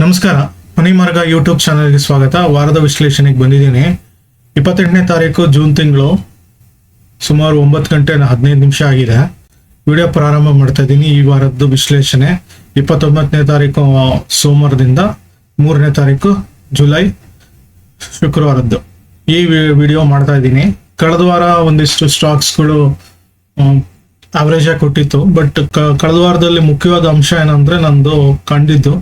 ನಮಸ್ಕಾರ. ಮನಿ ಮಾರ್ಗ ಯೂಟ್ಯೂಬ್ ಚಾನಲ್ಗೆ ಸ್ವಾಗತ. ವಾರದ ವಿಶ್ಲೇಷಣೆಗೆ ಬಂದಿದ್ದೀನಿ. 28ನೇ ತಾರೀಕು ಜೂನ್ ತಿಂಗಳು ಸುಮಾರು 9 ಗಂಟೆ 15 ನಿಮಿಷ ಆಗಿದೆ. ವಿಡಿಯೋ ಪ್ರಾರಂಭ ಮಾಡ್ತಾ ಇದ್ದೀನಿ. ಈ ವಾರದ್ದು ವಿಶ್ಲೇಷಣೆ 29ನೇ ತಾರೀಕು ಸೋಮವಾರದಿಂದ 3ನೇ ತಾರೀಕು ಜುಲೈ ಶುಕ್ರವಾರದ್ದು ಈ ವಿಡಿಯೋ ಮಾಡ್ತಾ ಇದ್ದೀನಿ. ಕಳೆದ ವಾರ ಒಂದಿಷ್ಟು ಸ್ಟಾಕ್ಸ್ಗಳು ಅವರೇಜ್ ಆಗಿ ಕೊಟ್ಟಿತ್ತು. ಬಟ್ ಕಳೆದ ವಾರದಲ್ಲಿ ಮುಖ್ಯವಾದ ಅಂಶ ಏನಂದ್ರೆ ನಂದು ಕಂಡಿದ್ದು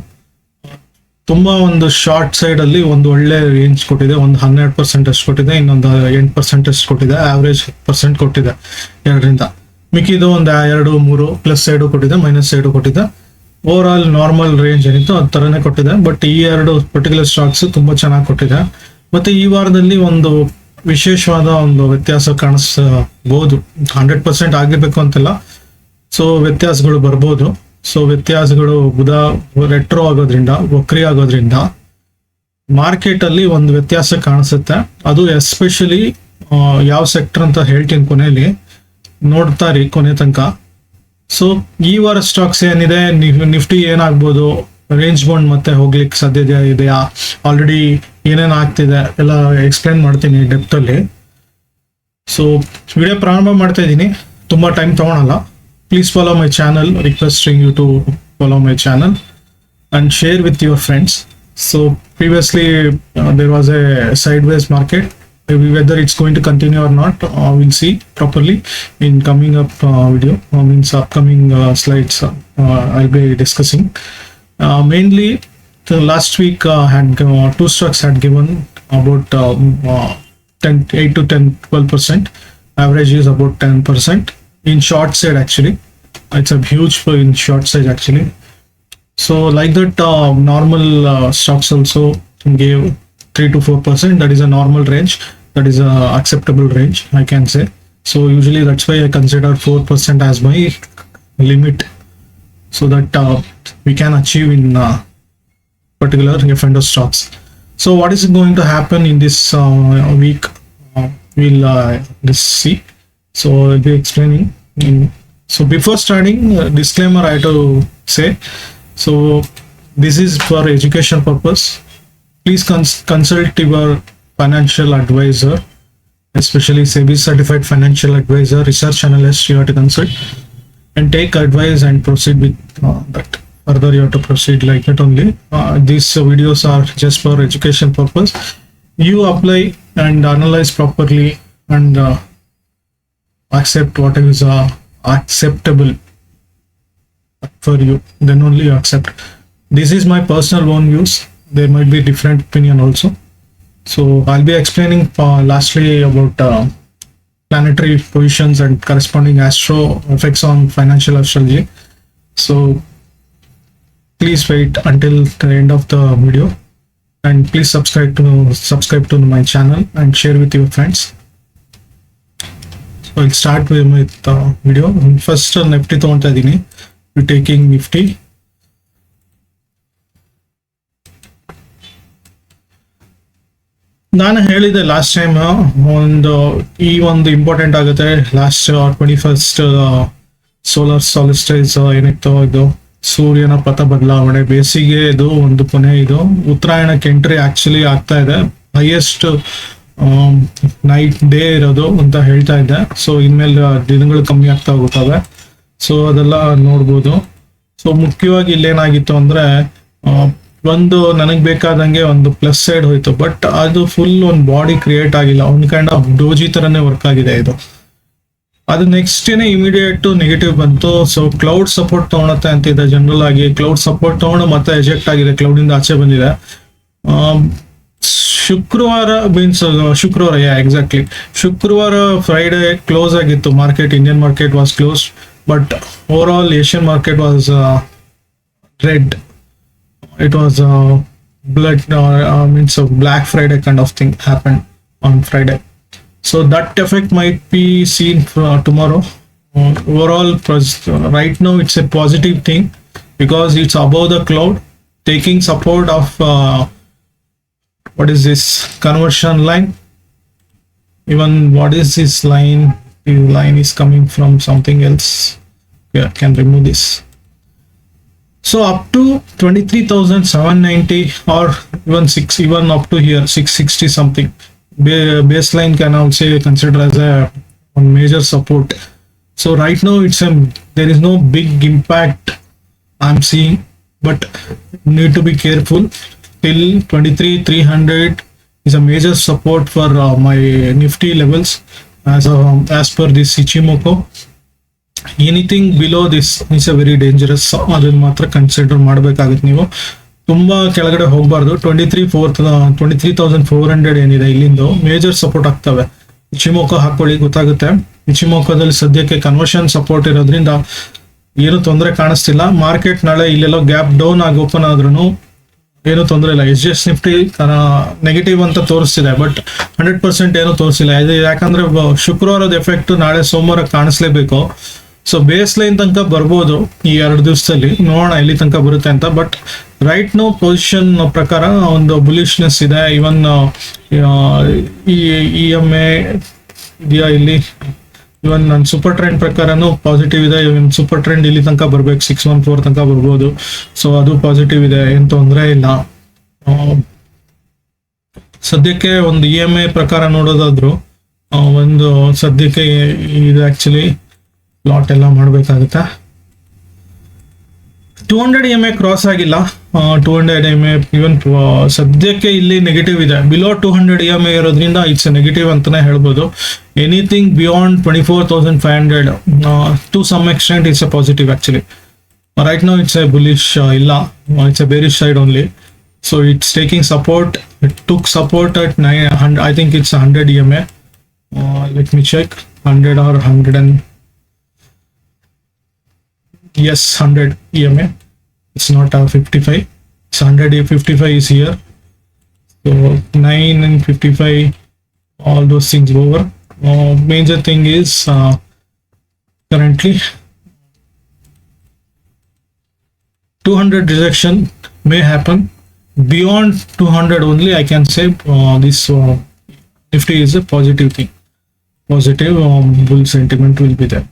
ತುಂಬಾ ಒಂದು ಶಾರ್ಟ್ ಸೈಡ್ ಅಲ್ಲಿ ಒಂದು ಒಳ್ಳೆ ರೇಂಜ್ ಕೊಟ್ಟಿದೆ. ಒಂದು 12% ಅಷ್ಟು ಕೊಟ್ಟಿದೆ, ಇನ್ನೊಂದು 8% ಅಷ್ಟು ಕೊಟ್ಟಿದೆ. ಆವರೇಜ್ 10% ಕೊಟ್ಟಿದೆ ಎರಡರಿಂದ. ಮಿಕ್ಕಿದು ಒಂದು 2-3 ಪ್ಲಸ್ ಸೈಡು ಕೊಟ್ಟಿದೆ, ಮೈನಸ್ ಸೈಡು ಕೊಟ್ಟಿದೆ. ಓವರ್ ಆಲ್ ನಾರ್ಮಲ್ ರೇಂಜ್ ಏನಿತ್ತು ಅದ್ ತರನೇ ಕೊಟ್ಟಿದೆ. ಬಟ್ ಈ ಎರಡು ಪರ್ಟಿಕ್ಯುಲರ್ ಸ್ಟಾಕ್ಸ್ ತುಂಬಾ ಚೆನ್ನಾಗಿ ಕೊಟ್ಟಿದೆ. ಮತ್ತೆ ಈ ವಾರದಲ್ಲಿ ಒಂದು ವಿಶೇಷವಾದ ಒಂದು ವ್ಯತ್ಯಾಸ ಕಾಣಿಸಬಹುದು. 100% ಆಗಿರ್ಬೇಕು ಅಂತಿಲ್ಲ. ಸೊ ವ್ಯತ್ಯಾಸಗಳು ಬರ್ಬೋದು. ಸೊ ವ್ಯತ್ಯಾಸಗಳು ಬುಧ ರೆಟ್ರೋ ಆಗೋದ್ರಿಂದ, ವಕ್ರಿ ಆಗೋದ್ರಿಂದ ಮಾರ್ಕೆಟ್ ಅಲ್ಲಿ ಒಂದು ವ್ಯತ್ಯಾಸ ಕಾಣಿಸುತ್ತೆ. ಅದು ಎಸ್ಪೆಷಲಿ ಯಾವ ಸೆಕ್ಟರ್ ಅಂತ ಹೇಳ್ತೀನಿ ಕೊನೆಯಲ್ಲಿ, ನೋಡ್ತಾರಿ ಕೊನೆ ತನಕ. ಸೊ ಈ ವಾರ ಸ್ಟಾಕ್ಸ್ ಏನಿದೆ, ನಿಫ್ಟಿ ಏನಾಗ್ಬೋದು, ರೇಂಜ್ ಬೌಂಡ್ ಮತ್ತೆ ಹೋಗ್ಲಿಕ್ಕೆ ಸಾಧ್ಯತೆ ಇದೆಯಾ, ಆಲ್ರೆಡಿ ಏನೇನು ಆಗ್ತಿದೆ ಎಲ್ಲ ಎಕ್ಸ್ಪ್ಲೈನ್ ಮಾಡ್ತೀನಿ ಡೆಪ್ತ್ ಅಲ್ಲಿ. ಸೊ ವಿಡಿಯೋ ಪ್ರಾರಂಭ ಮಾಡ್ತಾ ಇದ್ದೀನಿ, ತುಂಬಾ ಟೈಮ್ ತಗೊಳಲ್ಲ. Please follow my channel, requesting you to follow my channel and share with your friends. So previously there was a sideways market. Whether it's going to continue or not, we'll see properly in coming up video, means upcoming slides. I'll be discussing. Mainly the last week had two stocks had given about 8 to 12%. Average is about 10%. In short side, actually it's a huge in short side actually. So like that, normal stocks also gave 3 to 4%. That is a normal range, that is a acceptable range, I can say. So usually that's why I consider 4% as my limit, so that we can achieve in particular F&O stocks. So what is going to happen in this week, we'll just see. So I'll be explaining. So before starting, disclaimer I have to say. So this is for education purpose. Please consult your financial advisor, especially SEBI certified financial advisor, research analyst. You have to consult and take advice and proceed with that. Further you have to proceed like that only. These videos are just for education purpose. You apply and analyze properly and accept what is acceptable for you, then only you accept. This is my personal own views. There might be different opinion also. So I'll be explaining lastly about planetary positions and corresponding astro effects on financial astrology. So please wait until the end of the video, and please subscribe to my channel and share with your friends. I'll start with video. First Nifty ತಗೊಂತಾ ಇದೀನಿ. We're taking Nifty. ನಾನು ಹೇಳಿದೆ last time ಒಂದು important ಆಗುತ್ತೆ. Last 21st solar ಸಾಲಿಸ್ಟೈಸ್ ಏನಿತ್ತು, ಇದು ಸೂರ್ಯನ ಪಥ ಬದಲಾವಣೆ, ಬೇಸಿಗೆ ಇದು ಒಂದು ಕೊನೆ, ಇದು ಉತ್ತರಾಯಣಕ್ಕೆ ಎಂಟ್ರಿ ಆಕ್ಚುಲಿ ಆಗ್ತಾ ಇದೆ. ಹೈಯೆಸ್ಟ್ ನೈಟ್ ಡೇ ಇರೋದು ಅಂತ ಹೇಳ್ತಾ ಇದ್ದೆ. ಸೊ ಇನ್ಮೇಲೆ ದಿನಗಳು ಕಮ್ಮಿ ಆಗ್ತಾ ಹೋಗುತ್ತವೆ. ಸೊ ಅದೆಲ್ಲ ನೋಡ್ಬೋದು. ಸೊ ಮುಖ್ಯವಾಗಿ ಇಲ್ಲೇನಾಗಿತ್ತು ಅಂದ್ರೆ, ಒಂದು ನನಗೆ ಬೇಕಾದಂಗೆ ಒಂದು ಪ್ಲಸ್ ಸೈಡ್ ಹೋಯ್ತು, ಬಟ್ ಅದು ಫುಲ್ ಒಂದು ಬಾಡಿ ಕ್ರಿಯೇಟ್ ಆಗಿಲ್ಲ. ಒಂದು ಕೈಂಡ್ ಆಫ್ ಡೋಜಿ ತರನೇ ವರ್ಕ್ ಆಗಿದೆ ಇದು. ಅದು ನೆಕ್ಸ್ಟ್ ಏನೇ ಇಮಿಡಿಯೇಟ್ ನೆಗೆಟಿವ್ ಬಂತು. ಸೊ ಕ್ಲೌಡ್ ಸಪೋರ್ಟ್ ತಗೊಳತ್ತೆ ಅಂತಿದೆ. ಜನರಲ್ ಆಗಿ ಕ್ಲೌಡ್ ಸಪೋರ್ಟ್ ತಗೊಂಡು ಮತ್ತೆ ಎಜೆಕ್ಟ್ ಆಗಿದೆ, ಕ್ಲೌಡ್ ಇಂದ ಆಚೆ ಬಂದಿದೆ. ಶುಕ್ರವಾರ ಎಕ್ಸಾಕ್ಟ್ಲಿ ಶುಕ್ರವಾರ ಫ್ರೈಡೆ ಕ್ಲೋಸ್ ಆಗಿತ್ತು market. Indian market was close, but over all Asian market was red. It was blood means a Black Friday kind of thing happened on Friday. So that effect might be seen tomorrow. Overall, right now it's a positive thing because it's above the cloud, taking support of what is this conversion line. Even what is this line? The line is coming from something else. Yeah, I can remove this. So up to 23,790 or even up to here 660 something. Baseline can also consider as a one major support. So right now there is no big impact I'm seeing, but need to be careful. Till 23,300 is a major support for my Nifty levels as per this Ichimoku. Anything below this is a very dangerous. ಅದನ್ನ ಮಾತ್ರ consider ಮಾಡಬೇಕಾಗುತ್ತೆ ನೀವು. ತುಂಬಾ ಕೆಳಗಡೆ ಹೋಗಬಾರ್ದು. 23,400 ಏನಿದೆ ಇಲ್ಲಿಂದ major support ಆಗ್ತವೆ. ಇಚಿಮೋಕೋ ಹಾಕೊಳ್ಳಿ, ಗೊತ್ತಾಗುತ್ತೆ. ಇಚಿಮೋಕೋದಲ್ಲಿ ಸದ್ಯಕ್ಕೆ ಕನ್ವರ್ಷನ್ ಸಪೋರ್ಟ್ ಇರೋದ್ರಿಂದ ಏನು ತೊಂದರೆ ಕಾಣಿಸ್ತಿಲ್ಲ. ಮಾರ್ಕೆಟ್ ನಾಳೆ ಇಲ್ಲೆಲ್ಲೋ ಗ್ಯಾಪ್ ಡೌನ್ ಆಗಿ ಓಪನ್ ಆದ್ರೂ ಏನು ತೊಂದರೆ ಇಲ್ಲ. SGX ನಿಫ್ಟಿ ನೆಗೆಟಿವ್ ಅಂತ ತೋರಿಸ್ತಿದೆ, ಬಟ್ 100% ಏನು ತೋರಿಸಿಲ್ಲ. ಇದು ಯಾಕಂದ್ರೆ ಶುಕ್ರವಾರದ ಎಫೆಕ್ಟ್ ನಾಳೆ ಸೋಮವಾರ ಕಾಣಿಸ್ಲೇಬೇಕು. ಸೊ ಬೇಸ್ ಲೈನ್ ತನಕ ಬರ್ಬೋದು ಈ 2 ದಿವಸದಲ್ಲಿ, ನೋಡೋಣ ಎಲ್ಲಿ ತನಕ ಬರುತ್ತೆ ಅಂತ. ಬಟ್ ರೈಟ್ ನೋ ಪೊಸಿಷನ್ ಪ್ರಕಾರ ಒಂದು ಬುಲಿಶ್ನೆಸ್ ಇದೆ. ಇವನ್ EMA ಇದೆಯಾ ಇಲ್ಲಿ, ಇವನ್ ನನ್ನ ಸೂಪರ್ ಟ್ರೆಂಡ್ ಪ್ರಕಾರನೂ ಪಾಸಿಟಿವ್ ಇದೆ. ಇವನ್ ಸೂಪರ್ ಟ್ರೆಂಡ್ ಇಲ್ಲಿ ತನಕ ಬರ್ಬೇಕು, 614 ತನಕ ಬರ್ಬೋದು. ಸೊ ಅದು ಪಾಸಿಟಿವ್ ಇದೆ, ಏನು ತೊಂದರೆ ಇಲ್ಲ. ಸದ್ಯಕ್ಕೆ ಒಂದು EMA ಪ್ರಕಾರ ನೋಡೋದಾದ್ರು ಒಂದು ಸದ್ಯಕ್ಕೆ ಇದು ಆಕ್ಚುಲಿ ಲಾಟ್ ಎಲ್ಲ ಮಾಡಬೇಕಾಗುತ್ತೆ. 200 EMA ಕ್ರಾಸ್ ಆಗಿಲ್ಲ. 200 EMA ಇವನ್ ಸದ್ಯಕ್ಕೆ ಇಲ್ಲಿ ನೆಗೆಟಿವ್ ಇದೆ. ಬಿಲೋ 200 EMA ಇರೋದ್ರಿಂದ ಇಟ್ಸ್ ನೆಗೆಟಿವ್ ಅಂತಾನೆ ಹೇಳ್ಬೋದು. Anything beyond 24,500 to some extent it's a positive actually. Right now it's a bullish ಇಲ್ಲ, it's a bearish side only. So it's taking support. It took support at 900. I think it's 100 EMA. Let me check 100 or 100 and yes, 100 EMA. It's not 55. It's 100. 55 is here. So 9 and 55, all those things over. Major thing is currently 200 rejection may happen. Beyond 200 only, I can say this Nifty is a positive thing. Positive bull sentiment will be there.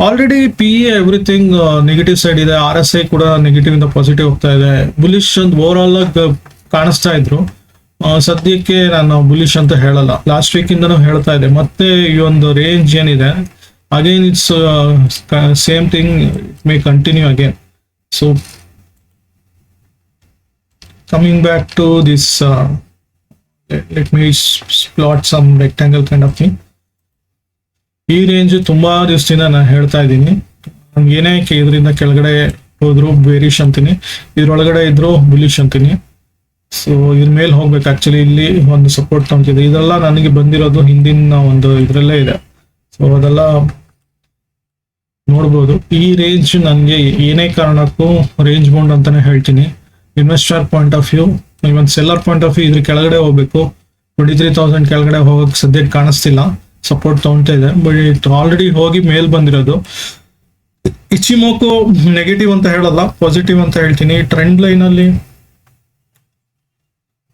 Already PE everything negative side ಇದೆ. RSI ಕೂಡ negative ಇಂದ positive ಹೋಗ್ತಾ ಇದೆ. Bullish ಅಂತ over all ಆಗಿ ಕಾಣಿಸ್ತಾ ಇದ್ರು. ಸದ್ಯಕ್ಕೆ ನಾನು ಬುಲಿಶ್ ಅಂತ ಹೇಳಲ್ಲ, ಲಾಸ್ಟ್ ವೀಕ್ ಇಂದನೂ ಹೇಳ್ತಾ ಇದೆ. ಮತ್ತೆ ಈ ಒಂದು ರೇಂಜ್ ಏನಿದೆ again it's same thing, it may continue again. So coming back to this, let me plot some rectangle kind of thing. ಈ ರೇಂಜ್ ತುಂಬಾ ದಿವಸದಿಂದ ನಾನು ಹೇಳ್ತಾ ಇದ್ದೀನಿ, ನಮ್ಗೆ ಏನೇ ಇದರಿಂದ ಕೆಳಗಡೆ ಹೋದ್ರು ಬೇರಿಶ್ ಅಂತೀನಿ, ಇದ್ರೊಳಗಡೆ ಇದ್ರು ಬುಲಿಶ್ ಅಂತೀನಿ. ಸೊ ಇದ್ರ ಮೇಲೆ ಹೋಗ್ಬೇಕು. ಆಕ್ಚುಲಿ ಇಲ್ಲಿ ಒಂದು ಸಪೋರ್ಟ್ ತಗೊಂತಿದೆ. ಇದೆಲ್ಲ ನನಗೆ ಬಂದಿರೋದು ಹಿಂದಿನ ಒಂದು ಇದ್ರಲ್ಲೇ ಇದೆ. ಸೊ ಅದೆಲ್ಲ ನೋಡ್ಬೋದು. ಈ ರೇಂಜ್ ನನಗೆ ಏನೇ ಕಾರಣಕ್ಕೂ ರೇಂಜ್ ಬೌಂಡ್ ಅಂತಾನೆ ಹೇಳ್ತೀನಿ. Investor point of view, even seller point of view ಇದ್ರ ಕೆಳಗಡೆ ಹೋಗ್ಬೇಕು. 23,000 ಕೆಳಗಡೆ ಹೋಗಕ್ಕೆ ಸದ್ಯಕ್ಕೆ ಕಾಣಿಸ್ತಿಲ್ಲ, ಸಪೋರ್ಟ್ ತಗೊಂತಾ ಇದೆ. ಬಟ್ ಇಟ್ ಆಲ್ರೆಡಿ ಹೋಗಿ ಮೇಲ್ ಬಂದಿರೋದು. ಇಚಿಮೋಕೋ ನೆಗೆಟಿವ್ ಅಂತ ಹೇಳಲ್ಲ, ಪಾಸಿಟಿವ್ ಅಂತ ಹೇಳ್ತೀನಿ. ಟ್ರೆಂಡ್ ಲೈನ್ ಅಲ್ಲಿ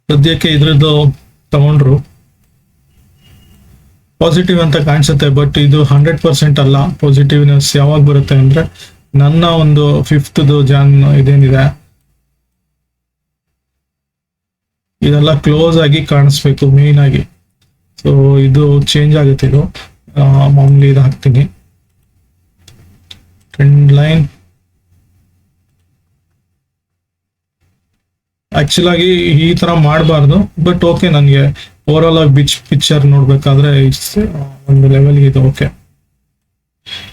ಸದ್ಯಕ್ಕೆ ಇದ್ರದ್ದು ತಗೊಂಡ್ರು ಪಾಸಿಟಿವ್ ಅಂತ ಕಾಣಿಸುತ್ತೆ. ಬಟ್ ಇದು 100% ಅಲ್ಲ. ಪಾಸಿಟಿವ್ನೆಸ್ ಯಾವಾಗ ಬರುತ್ತೆ ಅಂದ್ರೆ ನನ್ನ ಒಂದು 5th ಜಾನ್ ಇದೇನಿದೆ ಇದೆಲ್ಲ ಕ್ಲೋಸ್ ಆಗಿ ಕಾಣಿಸ್ಬೇಕು ಮೇನ್ ಆಗಿ. ಸೊ ಇದು ಚೇಂಜ್ ಆಗುತ್ತೆ. ಇದು ಮಾಮೂಲಿ ಇದು ಹಾಕ್ತೀನಿ. ಟ್ರೆಂಡ್ ಲೈನ್ ಆಕ್ಚುಲ್ ಆಗಿ ಈ ತರ ಮಾಡಬಾರ್ದು, ಬಟ್ ಓಕೆ, ನನಗೆ ಓವರ್ ಆಲ್ ಆಗಿ ಪಿಕ್ಚರ್ ನೋಡ್ಬೇಕಾದ್ರೆ ಒಂದು ಲೆವೆಲ್ ಇದು ಓಕೆ.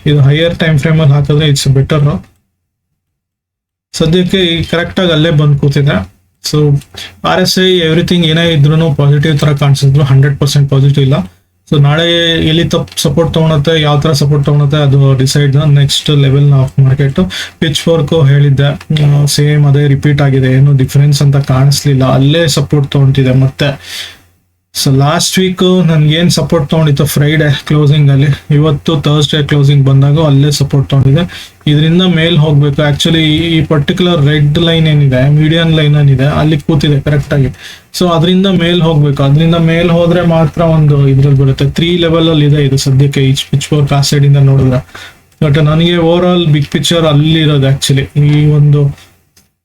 ಇದು ಹೈಯರ್ ಟೈಮ್ ಫ್ರೇಮ್ ಅಲ್ಲಿ ಹಾಕಿದ್ರೆ ಇಟ್ಸ್ ಬೆಟರ್. ಸದ್ಯಕ್ಕೆ ಕರೆಕ್ಟ್ ಆಗಿ ಅಲ್ಲೇ ಬಂದು ಕೂತಿದೆ. ಸೊ RSI ಎವ್ರಿಥಿಂಗ್ ಏನೇ ಇದ್ರು ಪಾಸಿಟಿವ್ ತರ ಕಾಣಿಸಿದ್ರು, 100% ಪಾಸಿಟಿವ್ ಇಲ್ಲ. ಸೊ ನಾಳೆ ಎಲ್ಲಿ ಸಪೋರ್ಟ್ ತಗೊಳತ್ತೆ, ಯಾವ ತರ ಸಪೋರ್ಟ್ ತಗೊಳತ್ತೆ ಅದು decide next level of market. Pitch fork ಹೇಳಿದ್ದೆ, ಸೇಮ್ ಅದೇ ರಿಪೀಟ್ ಆಗಿದೆ, ಏನು ಡಿಫರೆನ್ಸ್ ಅಂತ ಕಾಣಿಸ್ಲಿಲ್ಲ. ಅಲ್ಲೇ ಸಪೋರ್ಟ್ ತಗೊಂತಿದೆ ಮತ್ತೆ. ಸೊ ಲಾಸ್ಟ್ ವೀಕ್ ನನ್ಗೇನ್ ಸಪೋರ್ಟ್ ತಗೊಂಡಿತ್ತು ಫ್ರೈಡೆ ಕ್ಲೋಸಿಂಗ್ ಅಲ್ಲಿ, ಇವತ್ತು ಥರ್ಸ್ಡೇ ಕ್ಲೋಸಿಂಗ್ ಬಂದಾಗ ಅಲ್ಲೇ ಸಪೋರ್ಟ್ ತಗೊಂಡಿದೆ. ಇದರಿಂದ ಮೇಲ್ ಹೋಗ್ಬೇಕು. ಆಕ್ಚುಲಿ ಈ ಪರ್ಟಿಕ್ಯುಲರ್ ರೆಡ್ ಲೈನ್ ಏನಿದೆ, ಮೀಡಿಯನ್ ಲೈನ್ ಏನಿದೆ, ಅಲ್ಲಿ ಕೂತಿದೆ ಕರೆಕ್ಟ್ ಆಗಿ. ಸೊ ಅದರಿಂದ ಮೇಲ್ ಹೋಗ್ಬೇಕು. ಅದರಿಂದ ಮೇಲ್ ಹೋದ್ರೆ ಮಾತ್ರ ಒಂದು ಇದ್ರಲ್ಲಿ ಬರುತ್ತೆ. 3 ಲೆವೆಲ್ ಅಲ್ಲಿ ಇದೆ ಇದು ಸದ್ಯಕ್ಕೆ. ಪಿಚ್ ಫೋರ್ಕ್ ಆ ಸೈಡ್ ಇಂದ ನೋಡಿದ್ರೆ ಬಟ್ ನನಗೆ ಓವರ್ ಆಲ್ ಬಿಗ್ ಪಿಕ್ಚರ್ ಅಲ್ಲಿ ಇರೋದು ಆಕ್ಚುಲಿ ಈ ಒಂದು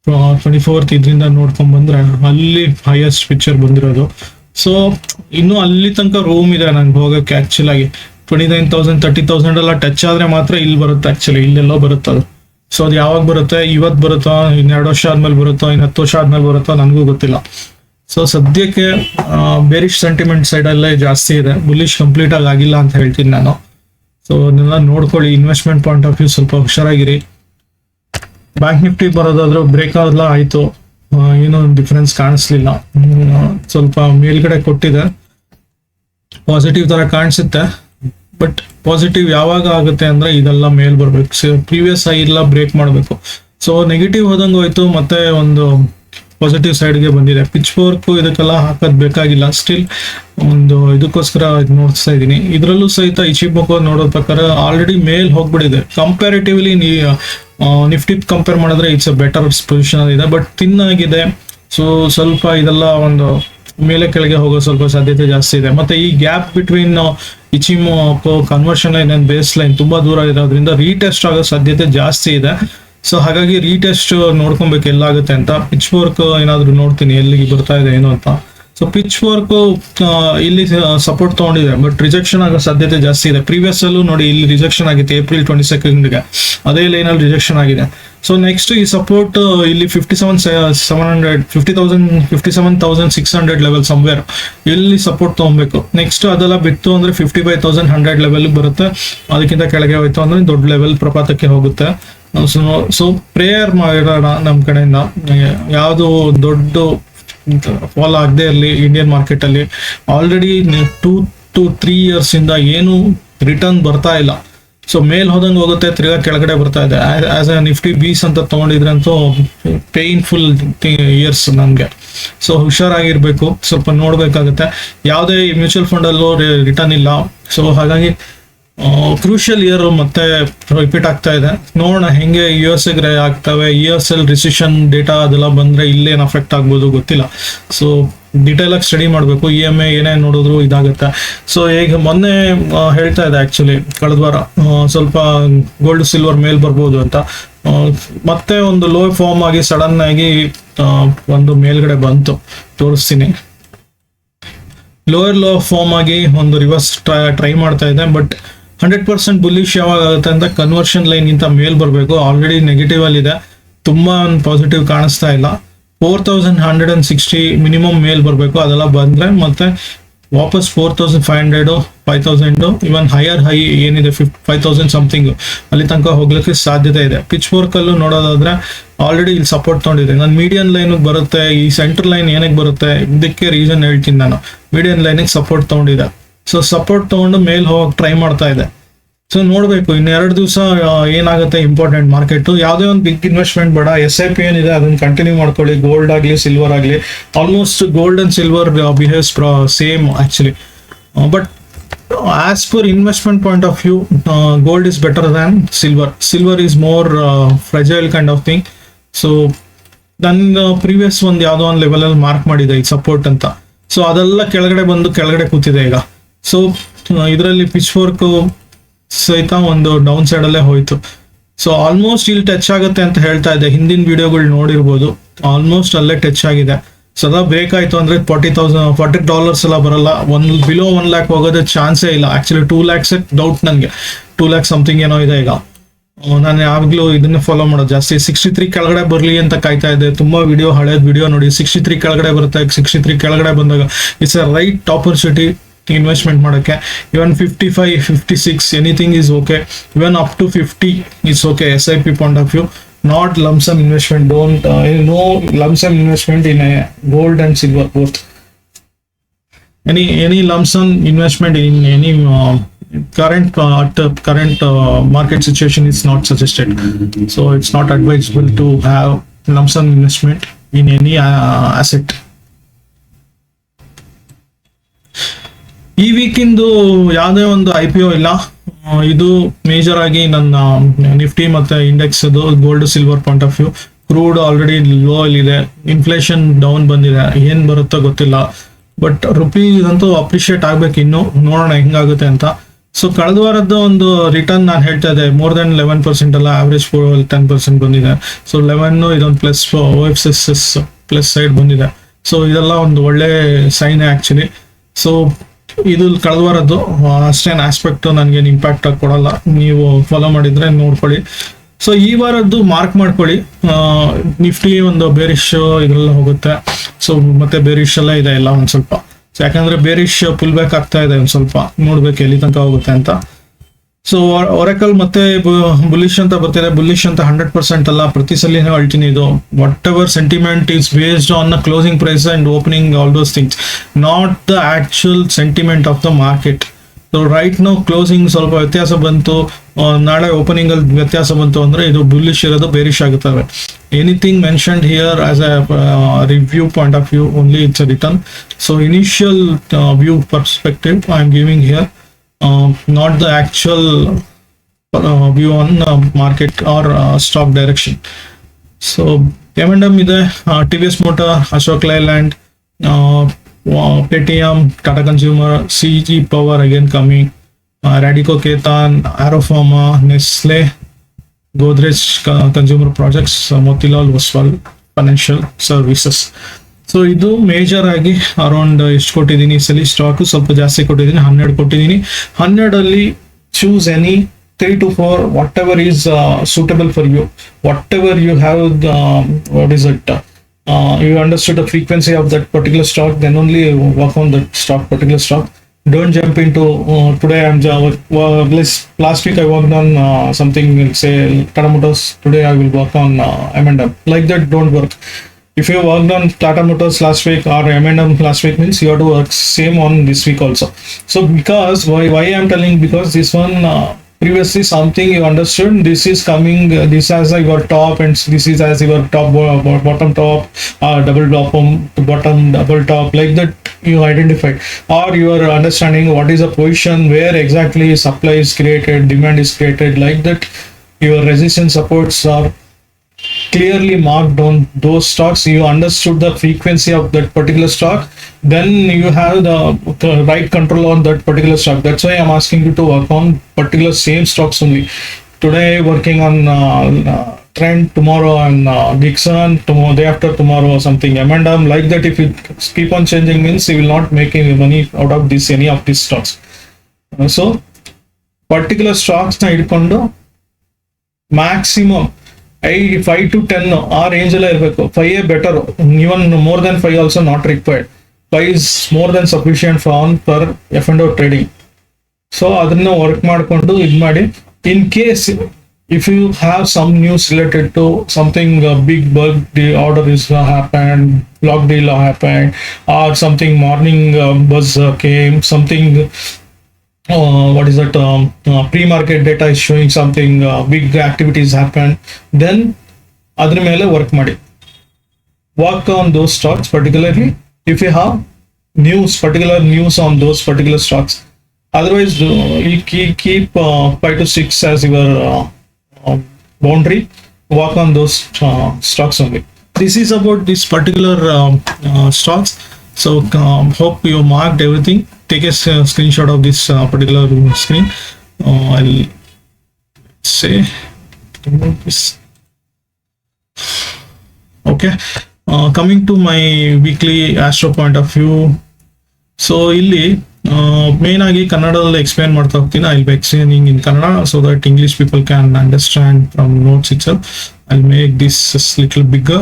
24th ಇದರಿಂದ ನೋಡ್ಕೊಂಡ್ ಬಂದ್ರೆ ಅಲ್ಲಿ ಹೈಯೆಸ್ಟ್ ಪಿಕ್ಚರ್ ಬಂದಿರೋದು. ಸೊ ಇನ್ನು ಅಲ್ಲಿ ತನಕ ರೂಮ್ ಇದೆ ನಂಗೆ ಹೋಗಕ್ಕೆ. ಆಕ್ಚುಲ್ ಆಗಿ 29,000 30,000 ಎಲ್ಲ ಟಚ್ ಆದ್ರೆ ಮಾತ್ರ ಇಲ್ಲಿ ಬರುತ್ತೆ. ಆಕ್ಚುಲಿ ಇಲ್ಲೆಲ್ಲೋ ಬರುತ್ತೆ ಅದು. ಸೊ ಅದು ಯಾವಾಗ ಬರುತ್ತೆ, ಇವತ್ತು ಬರುತ್ತೋ, 2 ವರ್ಷ ಆದ್ಮೇಲೆ ಬರುತ್ತೋ, 10 ವರ್ಷ ಆದ್ಮೇಲೆ ಬರುತ್ತೋ ನನಗೂ ಗೊತ್ತಿಲ್ಲ. ಸೊ ಸದ್ಯಕ್ಕೆ ಬೇರಿಶ್ ಸೆಂಟಿಮೆಂಟ್ ಸೈಡ್ ಅಲ್ಲೇ ಜಾಸ್ತಿ ಇದೆ. ಬುಲಿಶ್ ಕಂಪ್ಲೀಟ್ ಆಗಿ ಆಗಿಲ್ಲ ಅಂತ ಹೇಳ್ತೀನಿ ನಾನು. ಸೊ ಅದನ್ನೆಲ್ಲ ನೋಡ್ಕೊಳ್ಳಿ. ಇನ್ವೆಸ್ಟ್ಮೆಂಟ್ ಪಾಯಿಂಟ್ ಆಫ್ ವ್ಯೂ ಸ್ವಲ್ಪ ಹುಷಾರಾಗಿರಿ. ಬ್ಯಾಂಕ್ ನಿಫ್ಟಿ ಬರೋದಾದ್ರೂ ಬ್ರೇಕ್ ಆದ್ಲ ಆಯ್ತು, ಏನೋ ಡಿಫರೆನ್ಸ್ ಕಾಣಿಸ್ಲಿಲ್ಲ. ಸ್ವಲ್ಪ ಮೇಲ್ಗಡೆ ಕೊಟ್ಟಿದೆ, ಪಾಸಿಟಿವ್ ತರ ಕಾಣಿಸುತ್ತೆ. ಬಟ್ ಪಾಸಿಟಿವ್ ಯಾವಾಗ ಆಗುತ್ತೆ ಅಂದ್ರೆ ಇದೆಲ್ಲ ಮೇಲ್ ಬರ್ಬೇಕು, ಪ್ರೀವಿಯಸ್ ಹೈ ಇಲ್ಲ ಬ್ರೇಕ್ ಮಾಡಬೇಕು. ಸೊ ನೆಗೆಟಿವ್ ಹೋದಂಗೆ ಹೋಯ್ತು, ಮತ್ತೆ ಒಂದು ಪಾಸಿಟಿವ್ ಸೈಡ್ಗೆ ಬಂದಿದೆ. ಪಿಚ್ ಫೋರ್ಕ್ ಇದಕ್ಕೆಲ್ಲ ಹಾಕೋದ್ ಬೇಕಾಗಿಲ್ಲ. ಸ್ಟಿಲ್ ಒಂದು ಇದಕ್ಕೋಸ್ಕರ ನೋಡ್ತಾ ಇದ್ದೀನಿ. ಇದರಲ್ಲೂ ಸಹಿತ ಇಚಿಮೊಕೊ ನೋಡೋ ಪ್ರಕಾರ ಆಲ್ರೆಡಿ ಮೇಲ್ ಹೋಗ್ಬಿಟ್ಟಿದೆ. ಕಂಪ್ಯಾರಿಟಿವ್ಲಿ ನಿಫ್ಟಿ ಕಂಪೇರ್ ಮಾಡಿದ್ರೆ ಇಟ್ಸ್ ಅ ಬೆಟರ್ ಪೊಸಿಷನ್ ಇದೆ, ಬಟ್ ಥಿನ್ ಆಗಿದೆ. ಸೊ ಸ್ವಲ್ಪ ಇದೆಲ್ಲ ಒಂದು ಮೇಲೆ ಕೆಳಗೆ ಹೋಗೋ ಸ್ವಲ್ಪ ಸಾಧ್ಯತೆ ಜಾಸ್ತಿ ಇದೆ. ಮತ್ತೆ ಈ gap between ichimoku conversion line and base line ತುಂಬಾ ದೂರ ಇರೋದ್ರಿಂದ ರೀಟೆಸ್ಟ್ ಆಗೋ ಸಾಧ್ಯತೆ ಜಾಸ್ತಿ ಇದೆ. ಸೊ ಹಾಗಾಗಿ ರೀಟೆಸ್ಟ್ ನೋಡ್ಕೊಬೇಕು ಎಲ್ಲಾಗುತ್ತೆ ಅಂತ. ಪಿಚ್ ವರ್ಕ್ ಏನಾದ್ರು ನೋಡ್ತೀನಿ ಎಲ್ಲಿಗೆ ಬರ್ತಾ ಇದೆ ಏನು ಅಂತ. ಸೊ ಪಿಚ್ ವರ್ಕ್ ಇಲ್ಲಿ ಸಪೋರ್ಟ್ ತಗೊಂಡಿದೆ, ಬಟ್ ರಿಜೆಕ್ಷನ್ ಆಗೋ ಸಾಧ್ಯತೆ ಜಾಸ್ತಿ ಇದೆ. ಪ್ರೀವಿಯಸ್ ಅಲ್ಲೂ ನೋಡಿ ಇಲ್ಲಿ ರಿಜೆಕ್ಷನ್ ಆಗಿತ್ತು April 22ಗೆ, ಅದೇ ಲೈನಲ್ಲಿ ರಿಜೆಕ್ಷನ್ ಆಗಿದೆ. ಸೊ ನೆಕ್ಸ್ಟ್ ಈ ಸಪೋರ್ಟ್ ಇಲ್ಲಿ 57,600 ಲೆವೆಲ್ ಸಮ್ವೇರ್ ಇಲ್ಲಿ ಸಪೋರ್ಟ್ ತಗೊಬೇಕು. ನೆಕ್ಸ್ಟ್ ಅದೆಲ್ಲ ಬಿತ್ತು ಅಂದ್ರೆ 55,100 ಲೆವೆಲ್ ಬರುತ್ತೆ. ಅದಕ್ಕಿಂತ ಕೆಳಗೆ ಹೋಯ್ತು ಅಂದ್ರೆ ದೊಡ್ಡ ಲೆವೆಲ್ ಪ್ರಪಾತಕ್ಕೆ ಹೋಗುತ್ತೆ. ಸೊ ಪ್ರೇಯರ್ ಮಾಡೋಣ ನಮ್ಮ ಕಡೆಯಿಂದ. ಯಾವುದು ದೊಡ್ಡ ಫಾಲ್ ಆಗದೆ ಇರಲಿ. ಇಂಡಿಯನ್ ಮಾರ್ಕೆಟ್ ಅಲ್ಲಿ ಆಲ್ರೆಡಿ 2 to 3 years ಇಂದ ಏನು ರಿಟರ್ನ್ ಬರ್ತಾ ಇಲ್ಲ. ಸೊ ಮೇಲ್ ಹೋದಂಗೆ ಹೋಗುತ್ತೆ, ತಿರ್ಗಾ ಕೆಳಗಡೆ ಬರ್ತಾ ಇದೆ. ಆಸ್ ಎ ನಿಫ್ಟಿ ಬೀಸ್ ಅಂತ ತಗೊಂಡಿದ್ರಂತೂ ಪೇನ್ಫುಲ್ ಇಯರ್ಸ್ ನಮ್ಗೆ. ಸೊ ಹುಷಾರಾಗಿರ್ಬೇಕು, ಸ್ವಲ್ಪ ನೋಡ್ಬೇಕಾಗುತ್ತೆ. ಯಾವುದೇ ಮ್ಯೂಚುವಲ್ ಫಂಡ್ ಅಲ್ಲೂ ರಿಟರ್ನ್ ಇಲ್ಲ. ಸೊ ಹಾಗಾಗಿ ಕ್ರೂಷಿಯಲ್ ಇಯರ್ ಮತ್ತೆ ರಿಪೀಟ್ ಆಗ್ತಾ ಇದೆ. ನೋಡೋಣ ಹೆಂಗೆ US ಆಗ್ತವೆ. ESL ರಿಸಿಷನ್ ಡೇಟಾ ಅದೆಲ್ಲ ಬಂದ್ರೆ ಇಲ್ಲೇನು ಅಫೆಕ್ಟ್ ಆಗ್ಬೋದು ಗೊತ್ತಿಲ್ಲ. ಸೊ ಡಿಟೇಲ್ ಆಗಿ ಸ್ಟಡಿ ಮಾಡಬೇಕು. EMA ಏನೇನು ನೋಡಿದ್ರು ಇದಾಗುತ್ತೆ. ಸೊ ಈಗ ಮೊನ್ನೆ ಹೇಳ್ತಾ ಇದೆ ಆಕ್ಚುಲಿ ಕಳೆದ ವಾರ ಸ್ವಲ್ಪ ಗೋಲ್ಡ್ ಸಿಲ್ವರ್ ಮೇಲ್ ಬರ್ಬೋದು ಅಂತ. ಮತ್ತೆ ಒಂದು ಲೋ ಫಾರ್ಮ್ ಆಗಿ ಸಡನ್ ಆಗಿ ಒಂದು ಮೇಲ್ಗಡೆ ಬಂತು, ತೋರಿಸ್ತೀನಿ. ಲೋಯರ್ ಲೋ ಫಾರ್ಮ್ ಆಗಿ ಒಂದು ರಿವರ್ಸ್ ಟ್ರೈ ಮಾಡ್ತಾ ಇದೆ. ಬಟ್ 100% ಬುಲ್ಲಿಶ್ ಯಾವಾಗ ಆಗುತ್ತೆ ಅಂತ ಕನ್ವರ್ಷನ್ ಲೈನ್ ಗಿಂತ ಮೇಲ್ ಬರಬೇಕು. ಆಲ್ರೆಡಿ ನೆಗೆಟಿವ್ ಅಲ್ಲಿ ಇದೆ, ತುಂಬಾ ಪಾಸಿಟಿವ್ ಕಾಣಿಸ್ತಾ ಇಲ್ಲ. 4,160 ಮಿನಿಮಮ್ ಮೇಲ್ ಬರಬೇಕು. ಅದೆಲ್ಲ ಬಂದ್ರೆ ಮತ್ತೆ ವಾಪಸ್ 4,500 5,000 ಇವನ್ ಹೈಯರ್ ಹೈ ಏನಿದೆ 5,000 ಸಮಥಿಂಗ್ ಅಲ್ಲಿ ತನಕ ಹೋಗ್ಲಿಕ್ಕೆ ಸಾಧ್ಯತೆ ಇದೆ. ಪಿಚ್ ಫೋರ್ಕ್ ಅಲ್ಲೂ ನೋಡೋದಾದ್ರೆ ಆಲ್ರೆಡಿ ಇಲ್ಲಿ ಸಪೋರ್ಟ್ ತಗೊಂಡಿದೆ. ನಾನು ಮೀಡಿಯನ್ ಲೈನ್ ಬರುತ್ತೆ, ಈ ಸೆಂಟರ್ ಲೈನ್ ಏನಕ್ಕೆ ಬರುತ್ತೆ ಇದಕ್ಕೆ ರೀಸನ್ ಹೇಳ್ತೀನಿ ನಾನು. ಮೀಡಿಯನ್ ಲೈನಿಗೆ ಸಪೋರ್ಟ್ ತಗೊಂಡಿದೆ. ಸೊ ಸಪೋರ್ಟ್ ತಗೊಂಡು ಮೇಲ್ ಹೋಗಕ್ಕೆ ಟ್ರೈ ಮಾಡ್ತಾ ಇದೆ. ಸೊ ನೋಡ್ಬೇಕು ಇನ್ನು 2 ದಿವಸ ಏನಾಗುತ್ತೆ. ಇಂಪಾರ್ಟೆಂಟ್ ಮಾರ್ಕೆಟ್ ಯಾವುದೇ ಒಂದು ಬಿಗ್ ಇನ್ವೆಸ್ಟ್ಮೆಂಟ್ ಬೇಡ. SIP ಏನಿದೆ ಅದನ್ನ ಕಂಟಿನ್ಯೂ ಮಾಡ್ಕೊಳ್ಳಿ. ಗೋಲ್ಡ್ ಆಗಲಿ ಸಿಲ್ವರ್ ಆಗಲಿ, almost gold and silver behaves same actually. But as per investment point of view gold is better than silver. Silver is more fragile kind of thing. So ನನ್ನ previous ಒಂದು ಯಾವುದೋ ಒಂದು level ಅಲ್ಲಿ mark ಮಾಡಿದೆ ಈ support ಅಂತ. So ಅದೆಲ್ಲ ಕೆಳಗಡೆ ಬಂದು ಕೆಳಗಡೆ ಕೂತಿದೆ ಈಗ. ಸೊ ಇದರಲ್ಲಿ ಪಿಚ್ ಫೋರ್ಕ್ ಸಹಿತ ಒಂದು ಡೌನ್ ಸೈಡ್ ಅಲ್ಲೇ ಹೋಯ್ತು. ಸೊ ಆಲ್ಮೋಸ್ಟ್ ಇಲ್ಲಿ ಟಚ್ ಆಗುತ್ತೆ ಅಂತ ಹೇಳ್ತಾ ಇದೆ. ಹಿಂದಿನ ವಿಡಿಯೋಗಳು ನೋಡಿರ್ಬೋದು, ಆಲ್ಮೋಸ್ಟ್ ಅಲ್ಲೇ ಟಚ್ ಆಗಿದೆ. ಸದಾ ಬ್ರೇಕ್ ಆಯ್ತು ಅಂದ್ರೆ $40 ಎಲ್ಲ ಬರಲ್ಲ. ಬಿಲೋ 1 lakh ಹೋಗೋದೇ ಚಾನ್ಸೇ ಇಲ್ಲ. ಆಕ್ಚುಲಿ 2 lakhs ಡೌಟ್ ನನಗೆ. 2 lakh ಸಮಥಿಂಗ್ ಏನೋ ಇದೆ ಈಗ. ನಾನು ಯಾವಾಗ್ಲೂ ಇದನ್ನ ಫಾಲೋ ಮಾಡೋದು ಜಾಸ್ತಿ. 63 ಕೆಳಗಡೆ ಬರ್ಲಿ ಅಂತ ಕಾಯ್ತಾ ಇದೆ. ತುಂಬಾ ಹಳೇದ್ ವಿಡಿಯೋ ನೋಡಿ. 63 ಕೆಳಗಡೆ ಬರುತ್ತೆ. 63 ಕೆಳಗಡೆ ಬಂದಾಗ it's a right opportunity investment ಮಾಡೋಕ್ಕೆ. Even 55 56 anything is okay. Even up to 50 is okay. SIP point of view, not lump sum investment. Don't no lump sum investment in gold and silver both. Any lump sum investment in any current market situation is not suggested. So it's not advisable to have lump sum investment in any asset. ಈ ವೀಕಿಂದು ಯಾವುದೇ ಒಂದು IPO ಇಲ್ಲ. ಇದು major ಆಗಿ ನನ್ನ Nifty ಮತ್ತೆ index gold silver point of view. Crude already low ಇದೆ, inflation down ಬಂದಿದೆ, ಏನ್ ಬರುತ್ತೋ ಗೊತ್ತಿಲ್ಲ. ಬಟ್ ರುಪಿ ಅಂತೂ ಅಪ್ರಿಶಿಯೇಟ್ ಆಗ್ಬೇಕು. ಇನ್ನು ನೋಡೋಣ ಹೆಂಗಾಗುತ್ತೆ ಅಂತ. ಸೊ ಕಳೆದ ವಾರದ ಒಂದು ರಿಟರ್ನ್ ನಾನು ಹೇಳ್ತಾ ಇದ್ದೆ ಮೋರ್ ದೆನ್ 11% ಅಲ್ಲ, ಆವ್ರೇಜ್ 10% ಬಂದಿದೆ. ಸೊ 11 ಇದೊಂದು ಪ್ಲಸ್ OFSS ಪ್ಲಸ್ ಸೈಡ್ ಬಂದಿದೆ. ಸೊ ಇದೆಲ್ಲ ಒಂದು ಒಳ್ಳೆ ಸೈನ್ ಆಕ್ಚುಲಿ. ಸೊ ಇದು ಕಳೆದ ವಾರದ್ದು ಅಷ್ಟೇನು ಆಸ್ಪೆಕ್ಟ್ ನನಗೇನು ಇಂಪ್ಯಾಕ್ಟ್ ಆಗಿ ಕೊಡಲ್ಲ, ನೀವು ಫಾಲೋ ಮಾಡಿದ್ರೆ ನೋಡ್ಕೊಳ್ಳಿ. ಸೊ ಈ ವಾರದ್ದು ಮಾರ್ಕ್ ಮಾಡ್ಕೊಳ್ಳಿ. ನಿಫ್ಟಿ ಒಂದು ಬೇರಿಶ್ ಇದೆಲ್ಲ ಹೋಗುತ್ತೆ. ಸೊ ಮತ್ತೆ ಬೇರಿಶ್ ಎಲ್ಲ ಇದೆ ಎಲ್ಲ ಒಂದು ಸ್ವಲ್ಪ. ಸೊ ಯಾಕಂದ್ರೆ ಬೇರಿಶ್ ಪುಲ್ ಬ್ಯಾಕ್ ಆಗ್ತಾ ಇದೆ, ಒಂದು ಸ್ವಲ್ಪ ನೋಡ್ಬೇಕು ಎಲ್ಲಿ ತನಕ ಹೋಗುತ್ತೆ ಅಂತ. ಸೊ ಒರಾಕಲ್ ಮತ್ತೆ ಬುಲಿಶ್ ಅಂತ ಬರ್ತಿದೆ. ಬುಲಿಶ್ ಅಂತ 100% ಅಲ್ಲ, ಪ್ರತಿ ಸಲ ಹೇಳ್ತೀನಿ ಇದು whatever sentiment is based on the closing price and opening, all those things, not the actual sentiment of the market. So right ನಾವು ಕ್ಲೋಸಿಂಗ್ ಸ್ವಲ್ಪ ವ್ಯತ್ಯಾಸ ಬಂತು, ನಾಳೆ ಓಪನಿಂಗ್ ಅಲ್ಲಿ ವ್ಯತ್ಯಾಸ ಬಂತು ಅಂದ್ರೆ ಇದು ಬುಲಿಶ್ ಇರೋದು ಬೇರಿಶ್ ಆಗುತ್ತವೆ. Anything mentioned here as A review point of view only, it's a return. So initial view perspective I am giving here, not the actual view on market or stock direction. So M&M ಇದೆ, TVS Motor, Ashok Leyland, Paytm, Tata Consumer, CG Power again coming, Radico Khaitan, Arrow Pharma, Nestle, Godrej Consumer Projects, Motilal Oswal Financial Services. So ಇದು major ಆಗಿ around ಎಷ್ಟು ಕೊಟ್ಟಿದ್ದೀನಿ ಈ ಸಲ stock ಸ್ವಲ್ಪ ಜಾಸ್ತಿ ಕೊಟ್ಟಿದ್ದೀನಿ, 12 ಕೊಟ್ಟಿದ್ದೀನಿ. 12 choose any 3 to 4 whatever is suitable for you, whatever you have what is it you understood the frequency of that particular stock, then only work on that particular stock. Don't jump into today last week I worked on something, say Tata Motors, today I will work on M&M, like that don't work. If you worked on Tata Motors last week or M&M last week, means you have to work same on this week also. So because why I'm telling, because this one previously something you understood, this is coming, this as your top and this is as your top bottom top, double bottom double top, like that you identified, or you are understanding what is the position, where exactly supply is created, demand is created, like that your resistance supports are clearly marked on those stocks. You understood the frequency of that particular stock, then you have the right control on that particular stock. That's why I'm asking you to work on particular same stocks only. Today working on Trend, tomorrow on Dixon, tomorrow, day after tomorrow or something M&M, like that. If you keep on changing means you will not make any money out of this, any of these stocks. So particular stocks na idkondo maximum 5 to 10 ಆ range ಎಲ್ಲ ಇರಬೇಕು. 5 better, even more than 5 also not required. 5 is more than sufficient for F&O trading. So ಅದನ್ನ work ಮಾಡಿಕೊಂಡು ಇದು ಮಾಡಿ. In case if you have some news related to something, big bulk deal order is happened, block deal happened, or something morning buzz came, something what is that pre-market data is showing something, big activities happen, then adr mele work madi, work on those stocks, particularly if you have particular news on those particular stocks. Otherwise you keep 5 to 6 as your boundary, work on those stocks only. This is about this particular stocks. So hope you marked everything. Take a screenshot of this particular screen. I'll say this. Okay, coming to my weekly Astro point of view. So ಇಲ್ಲಿ main ಆಗಿ ಕನ್ನಡದಲ್ಲಿ explain ಮಾಡ್ತಾ ಹೋಗ್ತೀನಿ. I will be explaining in Kannada so that English people can understand from notes itself. I'll make this little bigger.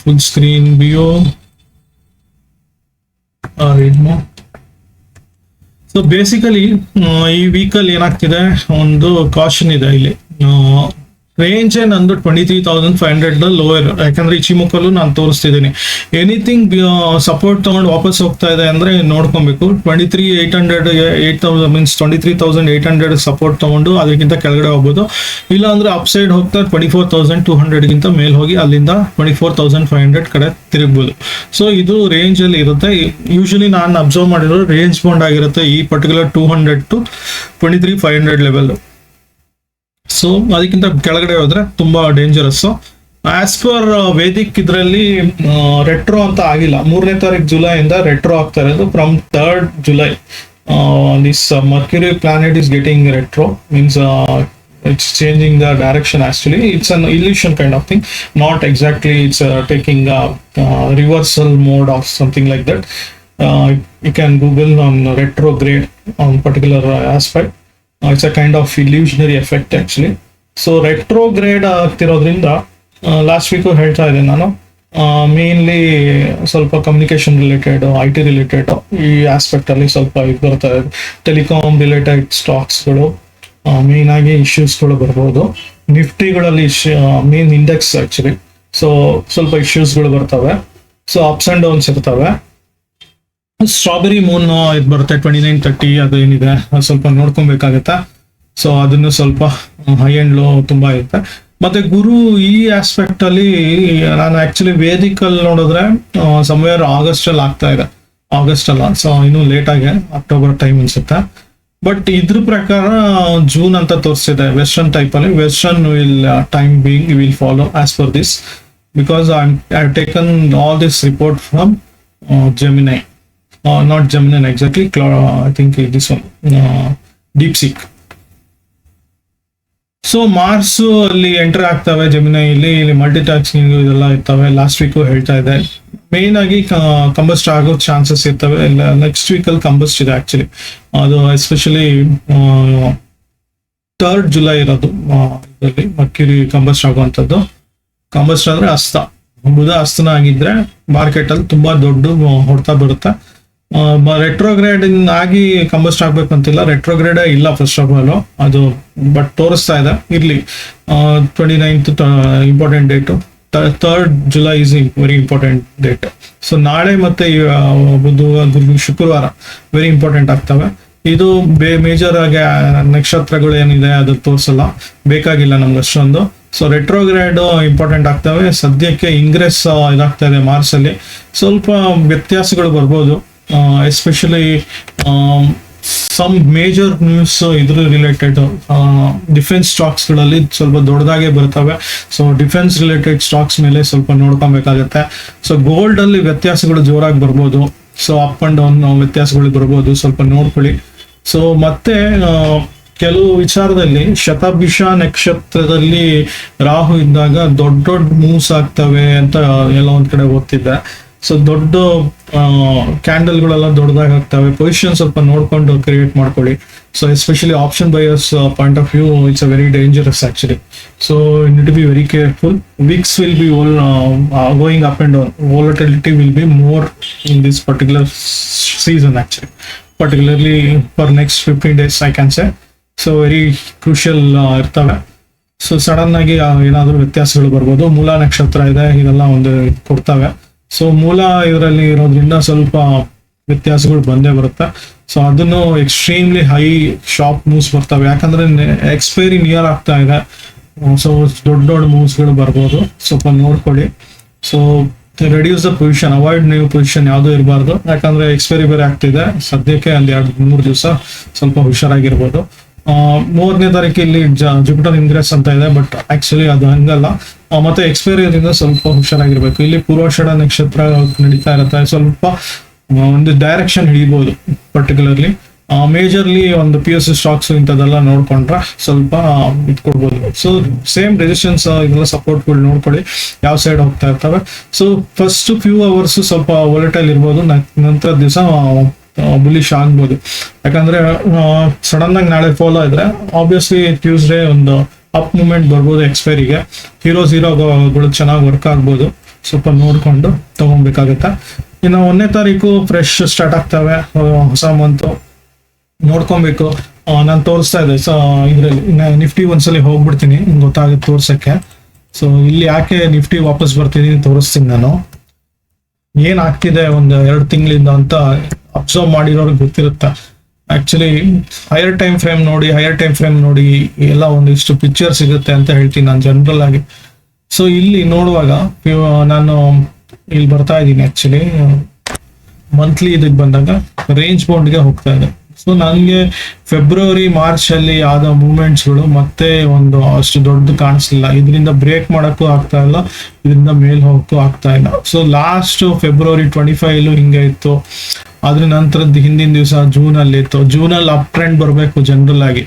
Full screen view. Read more. So basically ಈ ವೀಕಲ್ಲಿ ಏನಾಗ್ತಿದೆ, ಒಂದು caution ಇದೆ ಇಲ್ಲಿ. ರೇಂಜ್ ನಂದು 23,500 ಲೋಯರ್, ಯಾಕಂದ್ರೆ ಇಚಿಮುಕಲ್ಲೂ ನಾನು ತೋರಿಸ್ತಿದ್ದೀನಿ. ಎನಿಥಿಂಗ್ ಸಪೋರ್ಟ್ ತಗೊಂಡು ವಾಪಸ್ ಹೋಗ್ತಾ ಇದೆ ಅಂದ್ರೆ ನೋಡ್ಕೊಬೇಕು. 23,800 ಮೀನ್ಸ್ 23,800 ಸಪೋರ್ಟ್ ತಗೊಂಡು ಅದಕ್ಕಿಂತ ಕೆಳಗಡೆ ಹೋಗ್ಬೋದು. ಇಲ್ಲ ಅಂದ್ರೆ ಅಪ್ಸೈಡ್ ಹೋಗ್ತಾ 24,200ಗಿಂತ ಮೇಲ್ ಹೋಗಿ ಅಲ್ಲಿಂದ 24,500 ಕಡೆ ತಿರುಗ್ಬೋದು. ಸೊ ಇದು ರೇಂಜ್ ಅಲ್ಲಿ ಇರುತ್ತೆ. ಯೂಶಲಿ ನಾನು ಅಬ್ಸರ್ವ್ ಮಾಡಿರೋ ರೇಂಜ್ ಬೌಂಡ್ ಆಗಿರುತ್ತೆ ಈ ಪರ್ಟಿಕ್ಯುಲರ್ 200 to 23,500 ಲೆವೆಲ್. ಸೊ ಅದಕ್ಕಿಂತ ಕೆಳಗಡೆ ಹೋದ್ರೆ ತುಂಬಾ ಡೇಂಜರಸ್. ಆಸ್ ಪರ್ ವೇದಿಕ್ ಇದರಲ್ಲಿ ರೆಟ್ರೋ ಅಂತ ಆಗಿಲ್ಲ. 3ನೇ ತಾರೀಕು ಜುಲೈಯಿಂದ ರೆಟ್ರೋ ಆಗ್ತಾ ಇರೋದು. From 3rd July this Mercury planet is getting retro, means it's changing the direction. Actually it's an illusion kind of thing, not exactly it's taking a reversal mode or something like that. You can google on retrograde on particular aspect. It's a kind of illusionary effect actually. So retrograde ಆಗ್ತಿರೋದ್ರಿಂದ last week ಹೇಳ್ತಾ ಇದ್ದೆ ನಾನು, mainly ಸ್ವಲ್ಪ communication related, IT related ಈ aspect ಅಲ್ಲಿ ಸ್ವಲ್ಪ ಇದು ಬರ್ತಾ ಇದೆ. ಟೆಲಿಕಾಮ್ ರಿಲೇಟೆಡ್ ಸ್ಟಾಕ್ಸ್ಗಳು ಮೇನ್ ಆಗಿ ಇಶ್ಯೂಸ್ಗಳು ಬರ್ಬೋದು. ನಿಫ್ಟಿಗಳಲ್ಲಿ ಮೇನ್ ಇಂಡೆಕ್ಸ್ ಆಕ್ಚುಲಿ, ಸೊ ಸ್ವಲ್ಪ ಇಶ್ಯೂಸ್ಗಳು ಬರ್ತವೆ. ಸೊ ಅಪ್ಸ್ ಅಂಡ್ ಡೌನ್ಸ್ ಇರ್ತವೆ. ಸ್ಟ್ರಾಬೆರಿ ಮೂನ್ ಇದು ಬರುತ್ತೆ 2930, ಅದು ಏನಿದೆ ಸ್ವಲ್ಪ ನೋಡ್ಕೊಬೇಕಾಗತ್ತೆ. ಸೊ ಅದನ್ನು ಸ್ವಲ್ಪ ಹೈ ಅಂಡ್ ಲೋ ತುಂಬಾ ಇರುತ್ತೆ. ಮತ್ತೆ ಗುರು ಈ ಆಸ್ಪೆಕ್ಟ್ ಅಲ್ಲಿ ನಾನು ಆಕ್ಚುಲಿ ವೇದಿಕಲ್ ನೋಡಿದ್ರೆ ಸಮ್ವೇರ್ ಆಗಸ್ಟ್ ಅಲ್ಲಿ ಆಗ್ತಾ ಇದೆ. ಆಗಸ್ಟ್ ಅಲ್ಲ, ಸೊ ಇನ್ನು ಲೇಟ್ ಆಗಿ ಅಕ್ಟೋಬರ್ ಟೈಮ್ ಅನ್ಸುತ್ತೆ. ಬಟ್ ಇದ್ರ ಪ್ರಕಾರ ಜೂನ್ ಅಂತ ತೋರಿಸಿದೆ ವೆಸ್ಟರ್ನ್ ಟೈಪ್ ಅಲ್ಲಿ. Western will time being will follow as per this, because I have taken all this report from Gemini, not Gemini exactly, I think this one, DeepSeek. So Mars ಅಲ್ಲಿ enter ಆಗ್ತವೆ Gemini ಇಲ್ಲಿ multitasking ಇದೆಲ್ಲ ಇರ್ತವೆ. Last week ಹೇಳ್ತಾ ಇದೆ main ಆಗಿ combust ಆಗೋ chances ಇರ್ತವೆ. ನೆಕ್ಸ್ಟ್ ವೀಕಲ್ಲಿ ಕಂಬಸ್ಟ್ ಇದೆ ಆಕ್ಚುಲಿ. ಅದು ಎಸ್ಪೆಷಲಿ 3rd July ಇರೋದು ಇದರಲ್ಲಿ ಮರ್ಕ್ಯುರಿ ಕಂಬಸ್ಟ್ ಆಗುವಂಥದ್ದು. ಕಂಬಸ್ಟ್ ಆದ್ರೆ ಬುಧ ಅಸ್ತನ ಆಗಿದ್ರೆ ಮಾರ್ಕೆಟ್ ಅಲ್ಲಿ ತುಂಬಾ ದೊಡ್ಡ ಹೊಡ್ತಾ ಬರುತ್ತೆ. ರೆಟ್ರೋಗ್ರೇಡ್ ಆಗಿ ಕಂಬಸ್ಟ್ ಆಗ್ಬೇಕಂತಿಲ್ಲ, ರೆಟ್ರೋಗ್ರೇಡ್ ಇಲ್ಲ ಫಸ್ಟ್ ಆಫ್ ಆಲ್ ಅದು, ಬಟ್ ತೋರಿಸ್ತಾ ಇದೆ. ಇರ್ಲಿ, 29th important date, 3rd July is very important date. So ನಾಳೆ ಮತ್ತೆ ಶುಕ್ರವಾರ ವೆರಿ ಇಂಪಾರ್ಟೆಂಟ್ ಆಗ್ತವೆ. ಇದು ಮೇಜರ್ ಆಗಿ ನಕ್ಷತ್ರಗಳು ಏನಿದೆ ಅದು ತೋರಿಸಲ್ಲ, ಬೇಕಾಗಿಲ್ಲ ನಮ್ಗೆ ಅಷ್ಟೊಂದು. ಸೊ ರೆಟ್ರೋಗ್ರೇಡ್ ಇಂಪಾರ್ಟೆಂಟ್ ಆಗ್ತವೆ. ಸದ್ಯಕ್ಕೆ ಇಂಗ್ರೆಸ್ ಇದಾಗ್ತಾ ಇದೆ ಮಾರ್ಸ್ ಅಲ್ಲಿ, ಸ್ವಲ್ಪ ವ್ಯತ್ಯಾಸಗಳು ಬರ್ಬೋದು. ಎಸ್ಪೆಷಲಿ ಸಮ್ ಮೇಜರ್ ನ್ಯೂಸ್ ಇದ್ರ ರಿಲೇಟೆಡ್ ಡಿಫೆನ್ಸ್ ಸ್ಟಾಕ್ಸ್ ಗಳಲ್ಲಿ ಸ್ವಲ್ಪ ದೊಡ್ಡದಾಗೆ ಬರ್ತವೆ. ಸೊ ಡಿಫೆನ್ಸ್ ರಿಲೇಟೆಡ್ ಸ್ಟಾಕ್ಸ್ ಮೇಲೆ ಸ್ವಲ್ಪ ನೋಡ್ಕೊಬೇಕಾಗತ್ತೆ. ಸೊ ಗೋಲ್ಡ್ ಅಲ್ಲಿ ವ್ಯತ್ಯಾಸಗಳು ಜೋರಾಗಿ ಬರ್ಬೋದು. ಸೊ ಅಪ್ ಅಂಡ್ ಡೌನ್ ವ್ಯತ್ಯಾಸಗಳು ಬರ್ಬೋದು, ಸ್ವಲ್ಪ ನೋಡ್ಕೊಳ್ಳಿ. ಸೊ ಮತ್ತೆ ಕೆಲವು ವಿಚಾರದಲ್ಲಿ ಶತಭಿಷ ನಕ್ಷತ್ರದಲ್ಲಿ ರಾಹು ಇದ್ದಾಗ ದೊಡ್ಡ ಮೂವ್ಸ್ ಆಗ್ತವೆ ಅಂತ ಎಲ್ಲ ಒಂದ್ ಕಡೆ ಓದ್ತಿದ್ದೆ. ಸೊ ದೊಡ್ಡ ಕ್ಯಾಂಡಲ್ಗಳೆಲ್ಲ ದೊಡ್ಡದಾಗಿ ಆಗ್ತವೆ. ಪೊಸಿಷನ್ ಸ್ವಲ್ಪ ನೋಡ್ಕೊಂಡು ಕ್ರಿಯೇಟ್ ಮಾಡ್ಕೊಳ್ಳಿ. So especially option buyers point of view it's a very dangerous actually. So you need to be very careful. Weeks will be going up and down. Volatility will be more in this particular season actually, particularly for next 15 days I can say. So very crucial ಇರ್ತವೆ. So sudden ಆಗಿ ಏನಾದರೂ ವ್ಯತ್ಯಾಸಗಳು ಬರ್ಬೋದು. ಮೂಲ ನಕ್ಷತ್ರ ಇದೆ, ಇದೆಲ್ಲ ಒಂದು ಕೊಡ್ತವೆ. ಸೊ ಮೂಲ ಇದರಲ್ಲಿ ಇರೋದ್ರಿಂದ ಸ್ವಲ್ಪ ವ್ಯತ್ಯಾಸಗಳು ಬಂದೇ ಬರುತ್ತೆ. ಸೊ ಅದನ್ನು ಎಕ್ಸ್ಟ್ರೀಮ್ಲಿ ಹೈ ಶಾಪ್ ಮೂವ್ಸ್ ಬರ್ತವೆ, ಯಾಕಂದ್ರೆ ಎಕ್ಸ್ಪೈರಿ ನಿಯರ್ ಆಗ್ತಾ ಇದೆ. ಸೊ ದೊಡ್ಡ ಮೂವ್ಸ್ಗಳು ಬರ್ಬೋದು, ಸ್ವಲ್ಪ ನೋಡ್ಕೊಳ್ಳಿ. So reduce the position, avoid new position ಯಾವುದೂ ಇರಬಾರ್ದು, ಯಾಕಂದ್ರೆ ಎಕ್ಸ್ಪೈರಿ ಬೇರೆ ಆಗ್ತಿದೆ. ಸದ್ಯಕ್ಕೆ ಒಂದು 2-3 ದಿವಸ ಸ್ವಲ್ಪ ಹುಷಾರಾಗಿರ್ಬೋದು. 3ನೇ ತಾರೀಕು ಇಲ್ಲಿ ಜುಪಿಟರ್ ಇಂಗ್ರೆಸ್ ಅಂತ ಇದೆ, ಬಟ್ ಆಕ್ಚುಲಿ ಅದು ಹಂಗಲ್ಲ. ಮತ್ತೆ ಎಕ್ಸ್ಪೈರಿ ಇದರಿಂದ ಸ್ವಲ್ಪ ಹುಷಾರಾಗಿರ್ಬೇಕು. ಇಲ್ಲಿ ಪೂರ್ವಾಷಾಢ ನಕ್ಷತ್ರ ನಡೀತಾ ಇರುತ್ತೆ, ಸ್ವಲ್ಪ ಒಂದು ಡೈರೆಕ್ಷನ್ ಹಿಡಿಬಹುದು. ಪರ್ಟಿಕ್ಯುಲರ್ಲಿ ಮೇಜರ್ಲಿ ಒಂದು PSU ಸ್ಟಾಕ್ಸ್ ಇಂಥದ್ದೆಲ್ಲ ನೋಡ್ಕೊಂಡ್ರೆ ಸ್ವಲ್ಪ ಇಟ್ಕೊಡ್ಬೋದು. ಸೊ ಸೇಮ್ ರೆಸಿಸ್ಟೆನ್ಸ್ ಇದೆಲ್ಲ ಸಪೋರ್ಟ್ಗಳು ನೋಡ್ಕೊಳ್ಳಿ ಯಾವ ಸೈಡ್ ಹೋಗ್ತಾ ಇರ್ತವೆ. ಸೊ ಫಸ್ಟ್ ಫ್ಯೂ ಅವರ್ಸ್ ಸ್ವಲ್ಪ ವೊಲಟೈಲ್ ಇರ್ಬೋದು, ನಂತರ ದಿವಸ ಬುಲಿಶ್ ಆಗ್ಬೋದು. ಯಾಕಂದ್ರೆ ಸಡನ್ ಆಗಿ ನಾಳೆ ಫಾಲೋ ಇದ್ರೆ ಆಬ್ವಿಯಸ್ಲಿ ಟ್ಯೂಸ್ಡೇ ಒಂದು ಅಪ್ ಮೂವ್ಮೆಂಟ್ ಬರ್ಬೋದು. ಎಕ್ಸ್ಪೈರಿಗೆ ಹೀರೋಗಳು ಚೆನ್ನಾಗಿ ವರ್ಕ್ ಆಗ್ಬೋದು, ಸ್ವಲ್ಪ ನೋಡ್ಕೊಂಡು ತಗೊಬೇಕಾಗತ್ತೆ. ಇನ್ನು 1ನೇ ತಾರೀಕು ಫ್ರೆಶ್ ಸ್ಟಾರ್ಟ್ ಆಗ್ತವೆ, ಹೊಸ ಮಂತು ನೋಡ್ಕೊಬೇಕು. ನಾನು ತೋರಿಸ್ತಾ ಇದ್ದೆ ಇದರಲ್ಲಿ ನಿಫ್ಟಿ ಒಂದ್ಸಲಿ ಹೋಗ್ಬಿಡ್ತೀನಿ, ಗೊತ್ತಾಗುತ್ತೆ ತೋರ್ಸಕ್ಕೆ. ಸೊ ಇಲ್ಲಿ ಯಾಕೆ ನಿಫ್ಟಿ ವಾಪಸ್ ಬರ್ತೀನಿ ತೋರಿಸ್ತೀನಿ ನಾನು. ಏನ್ ಆಗ್ತಿದೆ ಒಂದು 2 ತಿಂಗಳಿಂದ ಅಂತ ಅಬ್ಸರ್ವ್ ಮಾಡಿರೋರಿಗೆ ಗೊತ್ತಿರುತ್ತೆ. ಆಕ್ಚುಲಿ ಹೈಯರ್ ಟೈಮ್ ಫ್ರೇಮ್ ನೋಡಿ ಎಲ್ಲ ಒಂದಿಷ್ಟು ಪಿಕ್ಚರ್ ಸಿಗುತ್ತೆ ಅಂತ ಹೇಳ್ತೀನಿ ನಾನು ಜನರಲ್ ಆಗಿ. ಸೊ ಇಲ್ಲಿ ನೋಡುವಾಗ ನಾನು ಇಲ್ಲಿ ಬರ್ತಾ ಇದ್ದೀನಿ. ಆಕ್ಚುಲಿ ಮಂತ್ಲಿ ಇದಕ್ಕೆ ಬಂದಾಗ ರೇಂಜ್ ಬೌಂಡ್ಗೆ ಹೋಗ್ತಾ ಇದೆ. ಸೊ ನನಗೆ ಫೆಬ್ರವರಿ ಮಾರ್ಚ್ ಅಲ್ಲಿ ಆದ ಮೂವ್ಮೆಂಟ್ಸ್ಗಳು ಮತ್ತೆ ಒಂದು ಅಷ್ಟು ದೊಡ್ಡದು ಕಾಣಿಸ್ಲಿಲ್ಲ. ಇದರಿಂದ ಬ್ರೇಕ್ ಮಾಡೋಕ್ಕೂ ಆಗ್ತಾ ಇಲ್ಲ, ಇದರಿಂದ ಮೇಲ್ ಹೋಗಕ್ಕೂ ಆಗ್ತಾ ಇಲ್ಲ. ಸೊ ಲಾಸ್ಟ್ ಫೆಬ್ರವರಿ 25 ಹಿಂಗೆ ಇತ್ತು. ಅದ್ರ ನಂತರದ್ದು ಹಿಂದಿನ ದಿವಸ ಜೂನಲ್ಲಿ ಇತ್ತು. ಜೂನಲ್ಲಿ ಅಪ್ ಟ್ರೆಂಡ್ ಬರಬೇಕು ಜನರಲ್ ಆಗಿ,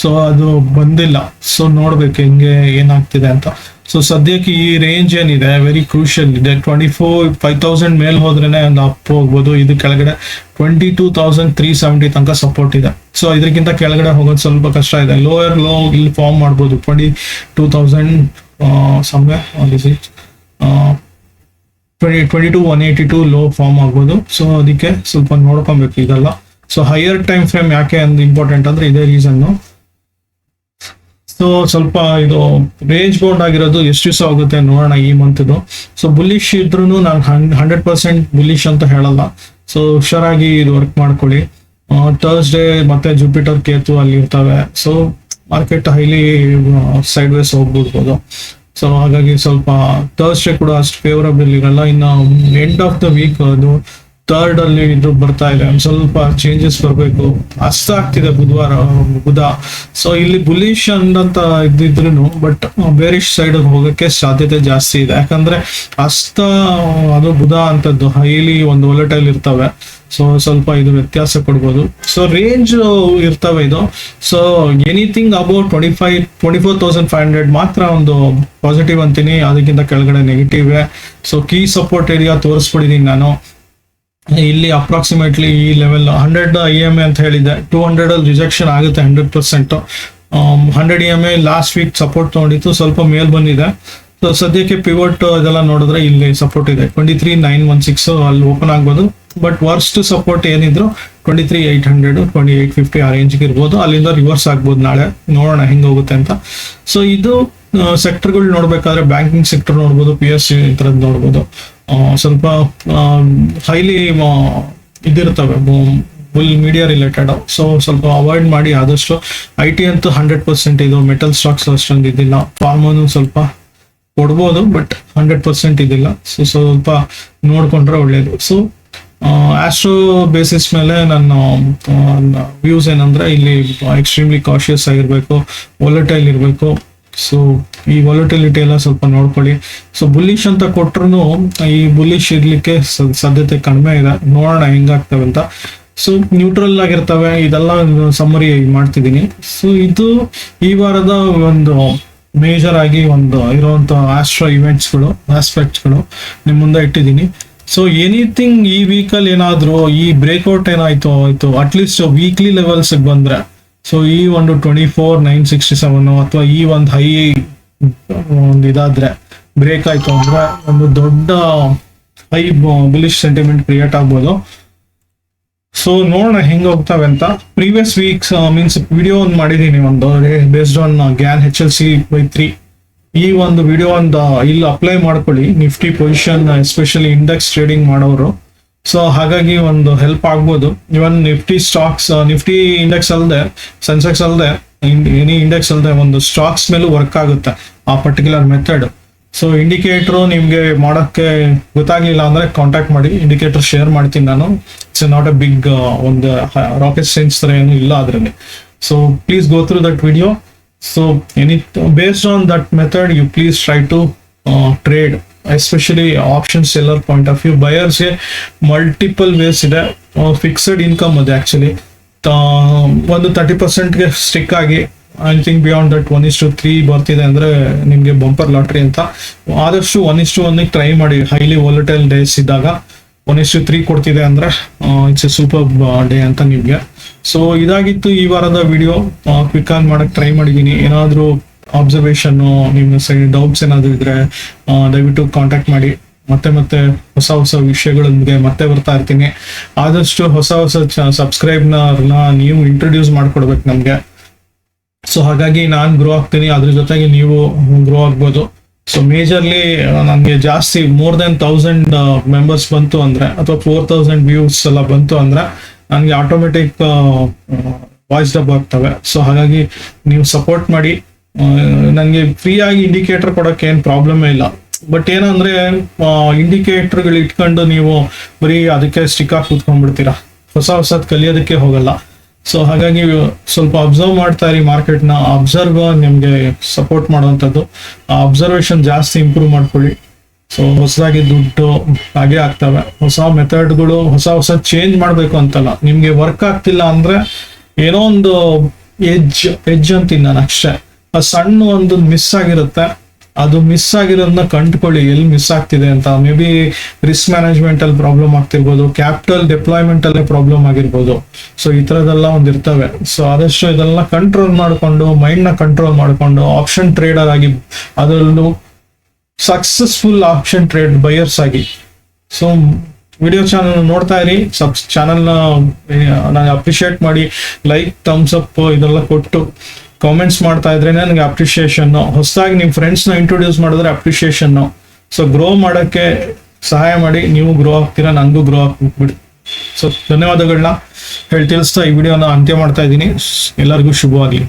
ಸೊ ಅದು ಬಂದಿಲ್ಲ. ಸೊ ನೋಡ್ಬೇಕು ಹೆಂಗೆ ಏನಾಗ್ತಿದೆ ಅಂತ. ಸೊ ಸದ್ಯಕ್ಕೆ ಈ ರೇಂಜ್ ಏನಿದೆ ವೆರಿ ಕ್ರೂಷಿಯಲ್ ಇದೆ. 5,000 ಮೇಲೆ ಹೋದ್ರೇನೆ ಒಂದು ಅಪ್ ಹೋಗ್ಬೋದು. ಇದು ಕೆಳಗಡೆ 22,370 ತನಕ ಸಪೋರ್ಟ್ ಇದೆ. ಸೊ ಇದಕ್ಕಿಂತ ಕೆಳಗಡೆ ಹೋಗೋದು ಸ್ವಲ್ಪ ಕಷ್ಟ ಇದೆ. ಲೋಯರ್ ಲೋ ಇಲ್ಲಿ ಫಾರ್ಮ್ ಮಾಡ್ಬೋದು 22,000 ಸಮ್ವೆ 22,182 ಲೋ ಫಾರ್ಮ್ ಆಗ್ಬೋದು. ಸೊ ಅದಕ್ಕೆ ಸ್ವಲ್ಪ ನೋಡ್ಕೊಬೇಕು ಇದೆಲ್ಲ. ಸೊ ಹೈಯರ್ ಟೈಮ್ ಫ್ರೇಮ್ ಯಾಕೆ ಒಂದು ಇಂಪಾರ್ಟೆಂಟ್ ಅಂದ್ರೆ ಇದೇ ರೀಸನ್ನು. ಸೊ ಸ್ವಲ್ಪ ಇದು ರೇಂಜ್ ಬೌಂಡ್ ಆಗಿರೋದು ಎಷ್ಟು ದಿವಸ ಹೋಗುತ್ತೆ ನೋಡೋಣ ಈ ಮಂತ್ದು. ಸೊ ಬುಲ್ಲಿಶ್ ಇದ್ರೂ ನಾನು 100% ಬುಲ್ಲಿಶ್ ಅಂತ ಹೇಳಲ್ಲ. ಸೊ ಹುಷಾರಾಗಿ ಇದು ವರ್ಕ್ ಮಾಡ್ಕೊಳ್ಳಿ. ಥರ್ಸ್ಡೇ ಮತ್ತೆ ಜುಪಿಟರ್ ಕೇತು ಅಲ್ಲಿ ಇರ್ತವೆ. So market highly sideways ಹೋಗ್ಬಿಡ್ಬೋದು. ಸೊ ಹಾಗಾಗಿ ಸ್ವಲ್ಪ ಥರ್ಸ್ಡೇ ಕೂಡ ಅಷ್ಟು ಫೇವರಬಲ್ ಇರಲ್ಲ. ಇನ್ನು ಎಂಡ್ ಆಫ್ ದ ವೀಕ್ ಅದು ಥರ್ಡ್ ಅಲ್ಲಿ ಇದು ಬರ್ತಾ ಇದೆ, ಒಂದು ಸ್ವಲ್ಪ ಚೇಂಜಸ್ ಬರಬೇಕು. ಅಸ್ತ ಆಗ್ತಿದೆ ಬುಧ. ಸೊ ಇಲ್ಲಿ ಬುಲಿಶ್ ಅಂತ ಇದ್ದಿದ್ರು ಬಟ್ ಬೇರಿಶ್ ಸೈಡ್ ಹೋಗಕ್ಕೆ ಸಾಧ್ಯತೆ ಜಾಸ್ತಿ ಇದೆ. ಯಾಕಂದ್ರೆ ಅಸ್ತ ಅದು ಬುಧ ಅಂತದ್ದು ಹೈಲಿ ಒಂದು ವೊಲಟೈಲ್ ಇರ್ತವೆ. ಸೊ ಸ್ವಲ್ಪ ಇದು ವ್ಯತ್ಯಾಸ ಕೊಡ್ಬೋದು. ಸೊ ರೇಂಜ್ ಇರ್ತವೆ ಇದು. ಸೊ ಎನಿಥಿಂಗ್ ಅಬೌಟ್ 24,500 ಮಾತ್ರ ಒಂದು ಪಾಸಿಟಿವ್ ಅಂತೀನಿ, ಅದಕ್ಕಿಂತ ಕೆಳಗಡೆ negative. So key support area ತೋರಿಸ್ಬಿಟ್ಟಿದ್ದೀನಿ ನಾನು. ಇಲ್ಲಿ ಅಪ್ರಾಕ್ಸಿಮೇಟ್ಲಿ ಈ ಲೆವೆಲ್ 100 EMA ಅಂತ ಹೇಳಿದೆ. 200 ಅಲ್ಲಿ ರಿಜೆಕ್ಷನ್ ಆಗುತ್ತೆ 100%. 100 EMA ಲಾಸ್ಟ್ ವೀಕ್ ಸಪೋರ್ಟ್ ತಗೊಂಡಿತ್ತು, ಸ್ವಲ್ಪ ಮೇಲ್ ಬಂದಿದೆ. ಸೊ ಸದ್ಯಕ್ಕೆ ಪಿವೋಟ್ ಇದೆಲ್ಲ ನೋಡಿದ್ರೆ ಇಲ್ಲಿ ಸಪೋರ್ಟ್ ಇದೆ 23,916 ಅಲ್ಲಿ ಓಪನ್ ಆಗ್ಬೋದು. ಬಟ್ ವರ್ಸ್ಟ್ ಸಪೋರ್ಟ್ ಏನಿದ್ರು 23,800 2850 ಆ ರೇಂಜ್ಗೆ ಇರ್ಬೋದು. ಅಲ್ಲಿಂದ ರಿವರ್ಸ್ ಆಗ್ಬೋದು ನಾಳೆ, ನೋಡೋಣ ಹೆಂಗೆ ಹೋಗುತ್ತೆ ಅಂತ. ಸೊ ಇದು ಸೆಕ್ಟರ್ಗಳು ನೋಡ್ಬೇಕಾದ್ರೆ ಬ್ಯಾಂಕಿಂಗ್ ಸೆಕ್ಟರ್ ನೋಡ್ಬೋದು, PSU ಈ ಥರದ್ದು ನೋಡ್ಬೋದು. ಸ್ವಲ್ಪ ಹೈಲಿ ಇದಿರ್ತವೆ ಫುಲ್ ಮೀಡಿಯಾ ರಿಲೇಟೆಡ್. ಸೊ ಸ್ವಲ್ಪ ಅವಾಯ್ಡ್ ಮಾಡಿ ಆದಷ್ಟು. IT ಅಂತೂ 100% ಇದು. ಮೆಟಲ್ ಸ್ಟಾಕ್ಸ್ ಅಷ್ಟೊಂದು ಇದಿಲ್ಲ. ಫಾರ್ಮನು ಸ್ವಲ್ಪ ಕೊಡ್ಬೋದು ಬಟ್ 100% ಇದಿಲ್ಲ. ಸೊ ಸ್ವಲ್ಪ ನೋಡ್ಕೊಂಡ್ರೆ ಒಳ್ಳೇದು. ಸೊ ಆಸ್ಟ್ರೋ ಬೇಸಿಸ್ ಮೇಲೆ ನನ್ನ ವ್ಯೂಸ್ ಏನಂದ್ರೆ ಇಲ್ಲಿ ಎಕ್ಸ್ಟ್ರೀಮ್ಲಿ ಕಾಶಿಯಸ್ ಆಗಿರ್ಬೇಕು, ವೊಲಟೈಲ್ ಇರಬೇಕು. ಸೊ ಈ ವಾಲಟಿಲಿಟಿ ಎಲ್ಲ ಸ್ವಲ್ಪ ನೋಡ್ಕೊಳ್ಳಿ. ಸೊ ಬುಲ್ಲಿಶ್ ಅಂತ ಕೊಟ್ರು ಈ ಬುಲ್ಲಿಶ್ ಇರ್ಲಿಕ್ಕೆ ಸಾಧ್ಯತೆ ಕಡಿಮೆ ಇದೆ. ನೋಡೋಣ ಹೆಂಗಾಗ್ತವೆ ಅಂತ. ಸೊ ನ್ಯೂಟ್ರಲ್ ಆಗಿರ್ತವೆ. ಇದೆಲ್ಲ ಸಮ್ಮರಿ ಮಾಡ್ತಿದ್ದೀನಿ. ಸೊ ಇದು ಈ ವಾರದ ಒಂದು ಮೇಜರ್ ಆಗಿ ಒಂದು ಇರುವಂತ ಆಸ್ಟ್ರೋ ಇವೆಂಟ್ಸ್ಗಳು, ಆಸ್ಪೆಕ್ಟ್ಸ್ಗಳು ನಿಮ್ಮ ಮುಂದೆ ಇಟ್ಟಿದ್ದೀನಿ. ಸೊ ಎನಿಥಿಂಗ್ ಈ ವೀಕಲ್ಲಿ ಏನಾದ್ರು ಈ ಬ್ರೇಕ್ಔಟ್ ಏನಾಯ್ತು ಅಟ್ಲೀಸ್ಟ್ ವೀಕ್ಲಿ ಲೆವೆಲ್ಸ್ ಬಂದ್ರೆ, ಸೊ ಈ ಒಂದು 24,967 ಅಥವಾ ಈ ಒಂದು ಹೈ ಒಂದು ಇದಾದ್ರೆ ಬ್ರೇಕ್ ಆಯ್ತು ಅಂದ್ರೆ ಒಂದು ದೊಡ್ಡ ಹೈ ಬುಲಿಶ್ ಸೆಂಟಿಮೆಂಟ್ ಕ್ರಿಯೇಟ್ ಆಗ್ಬೋದು. ಸೊ ನೋಡೋಣ ಹೆಂಗ್ ಹೋಗ್ತವೆ ಅಂತ. ಪ್ರೀವಿಯಸ್ ವೀಕ್ಸ್ ಮೀನ್ಸ್ ವಿಡಿಯೋ ಒಂದು ಮಾಡಿದೀನಿ ಒಂದು ಬೇಸ್ಡ್ ಆನ್ ಗ್ಯಾನ್ HLC/3. ಈ ಒಂದು ವಿಡಿಯೋ ಒಂದು ಇಲ್ಲಿ ಅಪ್ಲೈ ಮಾಡ್ಕೊಳ್ಳಿ. Nifty position especially index trading ಮಾಡೋರು. ಸೊ ಹಾಗಾಗಿ ಒಂದು ಹೆಲ್ಪ್ ಆಗ್ಬೋದು. ಇವನ್ ನಿಫ್ಟಿ ಸ್ಟಾಕ್ಸ್, ನಿಫ್ಟಿ ಇಂಡೆಕ್ಸ್ ಅಲ್ಲದೆ, ಸೆನ್ಸೆಕ್ಸ್ ಅಲ್ಲದೆ, ಎನಿ ಇಂಡೆಕ್ಸ್ ಅಲ್ಲದೆ ಒಂದು ಸ್ಟಾಕ್ಸ್ ಮೇಲೂ ವರ್ಕ್ ಆಗುತ್ತೆ ಆ ಪರ್ಟಿಕ್ಯುಲರ್ ಮೆಥಡ್. ಸೊ ಇಂಡಿಕೇಟರ್ ನಿಮ್ಗೆ ಮಾಡೋಕ್ಕೆ ಗೊತ್ತಾಗ್ಲಿಲ್ಲ ಅಂದ್ರೆ ಕಾಂಟ್ಯಾಕ್ಟ್ ಮಾಡಿ, ಇಂಡಿಕೇಟರ್ ಶೇರ್ ಮಾಡ್ತೀನಿ ನಾನು. ಇಟ್ಸ್ ನಾಟ್ ಎ ಬಿಗ್ ಒಂದು ರಾಕೆಟ್ ಸೈನ್ಸ್ ತರ ಏನು ಇಲ್ಲ ಅದರಲ್ಲಿ. So please go through that video. So based on that method you please try to trade, especially option seller point of view. ಬಯರ್ಸ್ಗೆ multiple ways ಇದೆ. Fixed income ಅದು actually ಒಂದು 30%ಗೆ ಸ್ಟಿಕ್ ಆಗಿ, ಐ ಥಿಂಕ್ ಬಿಯಾಂಡ್ ದಟ್ 1:3 ಬರ್ತಿದೆ ಅಂದ್ರೆ ನಿಮ್ಗೆ bumper lottery ಅಂತ. ಆದಷ್ಟು 1:1 ಟ್ರೈ ಮಾಡಿ. ಹೈಲಿ ವಾಲಟೈಲ್ ಡೇಸ್ ಇದ್ದಾಗ 1:3 ಕೊಡ್ತಿದೆ ಅಂದ್ರೆ ಇಟ್ಸ್ ಎ ಸೂಪರ್ ಡೇ ಅಂತ ನಿಮ್ಗೆ. ಸೊ ಇದಾಗಿತ್ತು ಈ ವಾರದ ವಿಡಿಯೋ. ಕ್ವಿಕ್ ಆನ್ ಮಾಡಕ್ ಟ್ರೈ ಮಾಡಿದೀನಿ. ಏನಾದ್ರು ಅಬ್ಸರ್ವೇಷನ್, ನಿಮ್ಮ ಸೈಡ್ ಡೌಟ್ಸ್ ಏನಾದ್ರು ಇದ್ರೆ ದಯವಿಟ್ಟು ಕಾಂಟ್ಯಾಕ್ಟ್ ಮಾಡಿ. ಮತ್ತೆ ಹೊಸ ವಿಷಯಗಳೊಂದಿಗೆ ಮತ್ತೆ ಬರ್ತಾ ಇರ್ತೀನಿ. ಆದಷ್ಟು ಹೊಸ ಸಬ್ಸ್ಕ್ರೈಬ್ನ ನೀವು ಇಂಟ್ರೊಡ್ಯೂಸ್ ಮಾಡ್ಕೊಡ್ಬೇಕು ನಮ್ಗೆ. ಸೊ ಹಾಗಾಗಿ ನಾನು ಗ್ರೋ ಆಗ್ತೀನಿ, ಅದ್ರ ಜೊತೆಗೆ ನೀವು ಗ್ರೋ ಆಗ್ಬೋದು. ಸೊ ಮೇಜರ್ಲಿ ನನಗೆ ಜಾಸ್ತಿ ಮೋರ್ ದೆನ್ 1,000 ಮೆಂಬರ್ಸ್ ಬಂತು ಅಂದ್ರೆ, ಅಥವಾ 4,000 ವ್ಯೂಸ್ ಎಲ್ಲ ಬಂತು ಅಂದ್ರೆ ನನಗೆ ಆಟೋಮೆಟಿಕ್ ವಾಯ್ಸ್ ಡಬ್ ಆಗ್ತವೆ. ಸೊ ಹಾಗಾಗಿ ನೀವು ಸಪೋರ್ಟ್ ಮಾಡಿ. ನನಗೆ ಫ್ರೀ ಆಗಿ ಇಂಡಿಕೇಟರ್ ಕೊಡೋಕೆ ಏನು ಪ್ರಾಬ್ಲಮೇ ಇಲ್ಲ. ಬಟ್ ಏನಂದ್ರೆ ಇಂಡಿಕೇಟರ್ಗಳು ಇಟ್ಕೊಂಡು ನೀವು ಬರೀ ಅದಕ್ಕೆ ಸ್ಟಿಕ್ ಆಗಿ ಕೂತ್ಕೊಂಡ್ಬಿಡ್ತೀರಾ, ಹೊಸದ್ ಕಲಿಯೋದಕ್ಕೆ ಹೋಗಲ್ಲ. ಸೊ ಹಾಗಾಗಿ ಸ್ವಲ್ಪ ಅಬ್ಸರ್ವ್ ಮಾಡ್ತಾ ಇರಿ ಮಾರ್ಕೆಟ್ನ. ಅಬ್ಸರ್ವ್ ನಿಮಗೆ ಸಪೋರ್ಟ್ ಮಾಡುವಂಥದ್ದು. ಆ ಅಬ್ಸರ್ವೇಷನ್ ಜಾಸ್ತಿ ಇಂಪ್ರೂವ್ ಮಾಡ್ಕೊಳ್ಳಿ. ಸೊ ಹೊಸದಾಗಿ ದುಡ್ಡು ಹಾಗೆ ಆಗ್ತವೆ. ಹೊಸ ಮೆಥಡ್ಗಳು ಹೊಸ ಚೇಂಜ್ ಮಾಡಬೇಕು ಅಂತಲ್ಲ. ನಿಮ್ಗೆ ವರ್ಕ್ ಆಗ್ತಿಲ್ಲ ಅಂದ್ರೆ ಏನೋ ಒಂದು ಎಜ್ ಅಂತೀನಿ ನಾನು ಅಷ್ಟೇ. ಆ ಸಣ್ಣ ಒಂದು ಮಿಸ್ ಆಗಿರುತ್ತೆ, ಅದು ಮಿಸ್ ಆಗಿರೋದನ್ನ ಕಂಡುಕೊಳ್ಳಿ ಎಲ್ಲಿ ಮಿಸ್ ಆಗ್ತಿದೆ ಅಂತ. ಮೇ ಬಿ ರಿಸ್ಕ್ ಮ್ಯಾನೇಜ್ಮೆಂಟ್ ಅಲ್ಲಿ ಪ್ರಾಬ್ಲಮ್ ಆಗ್ತಿರ್ಬೋದು, ಕ್ಯಾಪಿಟಲ್ ಡಿಪ್ಲಾಯ್ಮೆಂಟ್ ಅಲ್ಲೇ ಪ್ರಾಬ್ಲಮ್ ಆಗಿರ್ಬೋದು. ಸೊ ಈ ತರದೆಲ್ಲ ಒಂದು ಇರ್ತವೆ. ಸೊ ಆದಷ್ಟು ಇದೆಲ್ಲ ಕಂಟ್ರೋಲ್ ಮಾಡಿಕೊಂಡು, ಮೈಂಡ್ ನ ಕಂಟ್ರೋಲ್ ಮಾಡಿಕೊಂಡು ಆಪ್ಷನ್ ಟ್ರೇಡರ್ ಆಗಿ, ಅದರಲ್ಲೂ ಸಕ್ಸಸ್ಫುಲ್ ಆಪ್ಷನ್ ಟ್ರೇಡ್ ಬಯರ್ಸ್ ಆಗಿ. ಸೊ ವಿಡಿಯೋ ಚಾನಲ್ ನೋಡ್ತಾ ಇರಿ. ಚಾನಲ್ನ ನನಗೆ ಅಪ್ರಿಷಿಯೇಟ್ ಮಾಡಿ, ಲೈಕ್, ಥಮ್ಸ್ ಅಪ್ ಇದೆಲ್ಲ ಕೊಟ್ಟು ಕಾಮೆಂಟ್ಸ್ ಮಾಡ್ತಾ ಇದ್ರೆ ನನಗೆ ಅಪ್ರಿಷಿಯೇಷನ್. ಹೊಸದಾಗಿ ನಿಮ್ಮ ಫ್ರೆಂಡ್ಸ್ನ ಇಂಟ್ರೊಡ್ಯೂಸ್ ಮಾಡಿದ್ರೆ ಅಪ್ರಿಷಿಯೇಷನ್. ಸೊ ಗ್ರೋ ಮಾಡೋಕ್ಕೆ ಸಹಾಯ ಮಾಡಿ. ನೀವು ಗ್ರೋ ಆಗ್ತೀರಾ, ನನಗೂ ಗ್ರೋ ಆಗ್ಬಿಡಿ. ಸೊ ಧನ್ಯವಾದಗಳನ್ನ ತಿಳಿಸ್ತಾ ಈ ವಿಡಿಯೋನ ಅಂತ್ಯ ಮಾಡ್ತಾ ಇದ್ದೀನಿ. ಎಲ್ಲರಿಗೂ ಶುಭವಾಗಲಿ.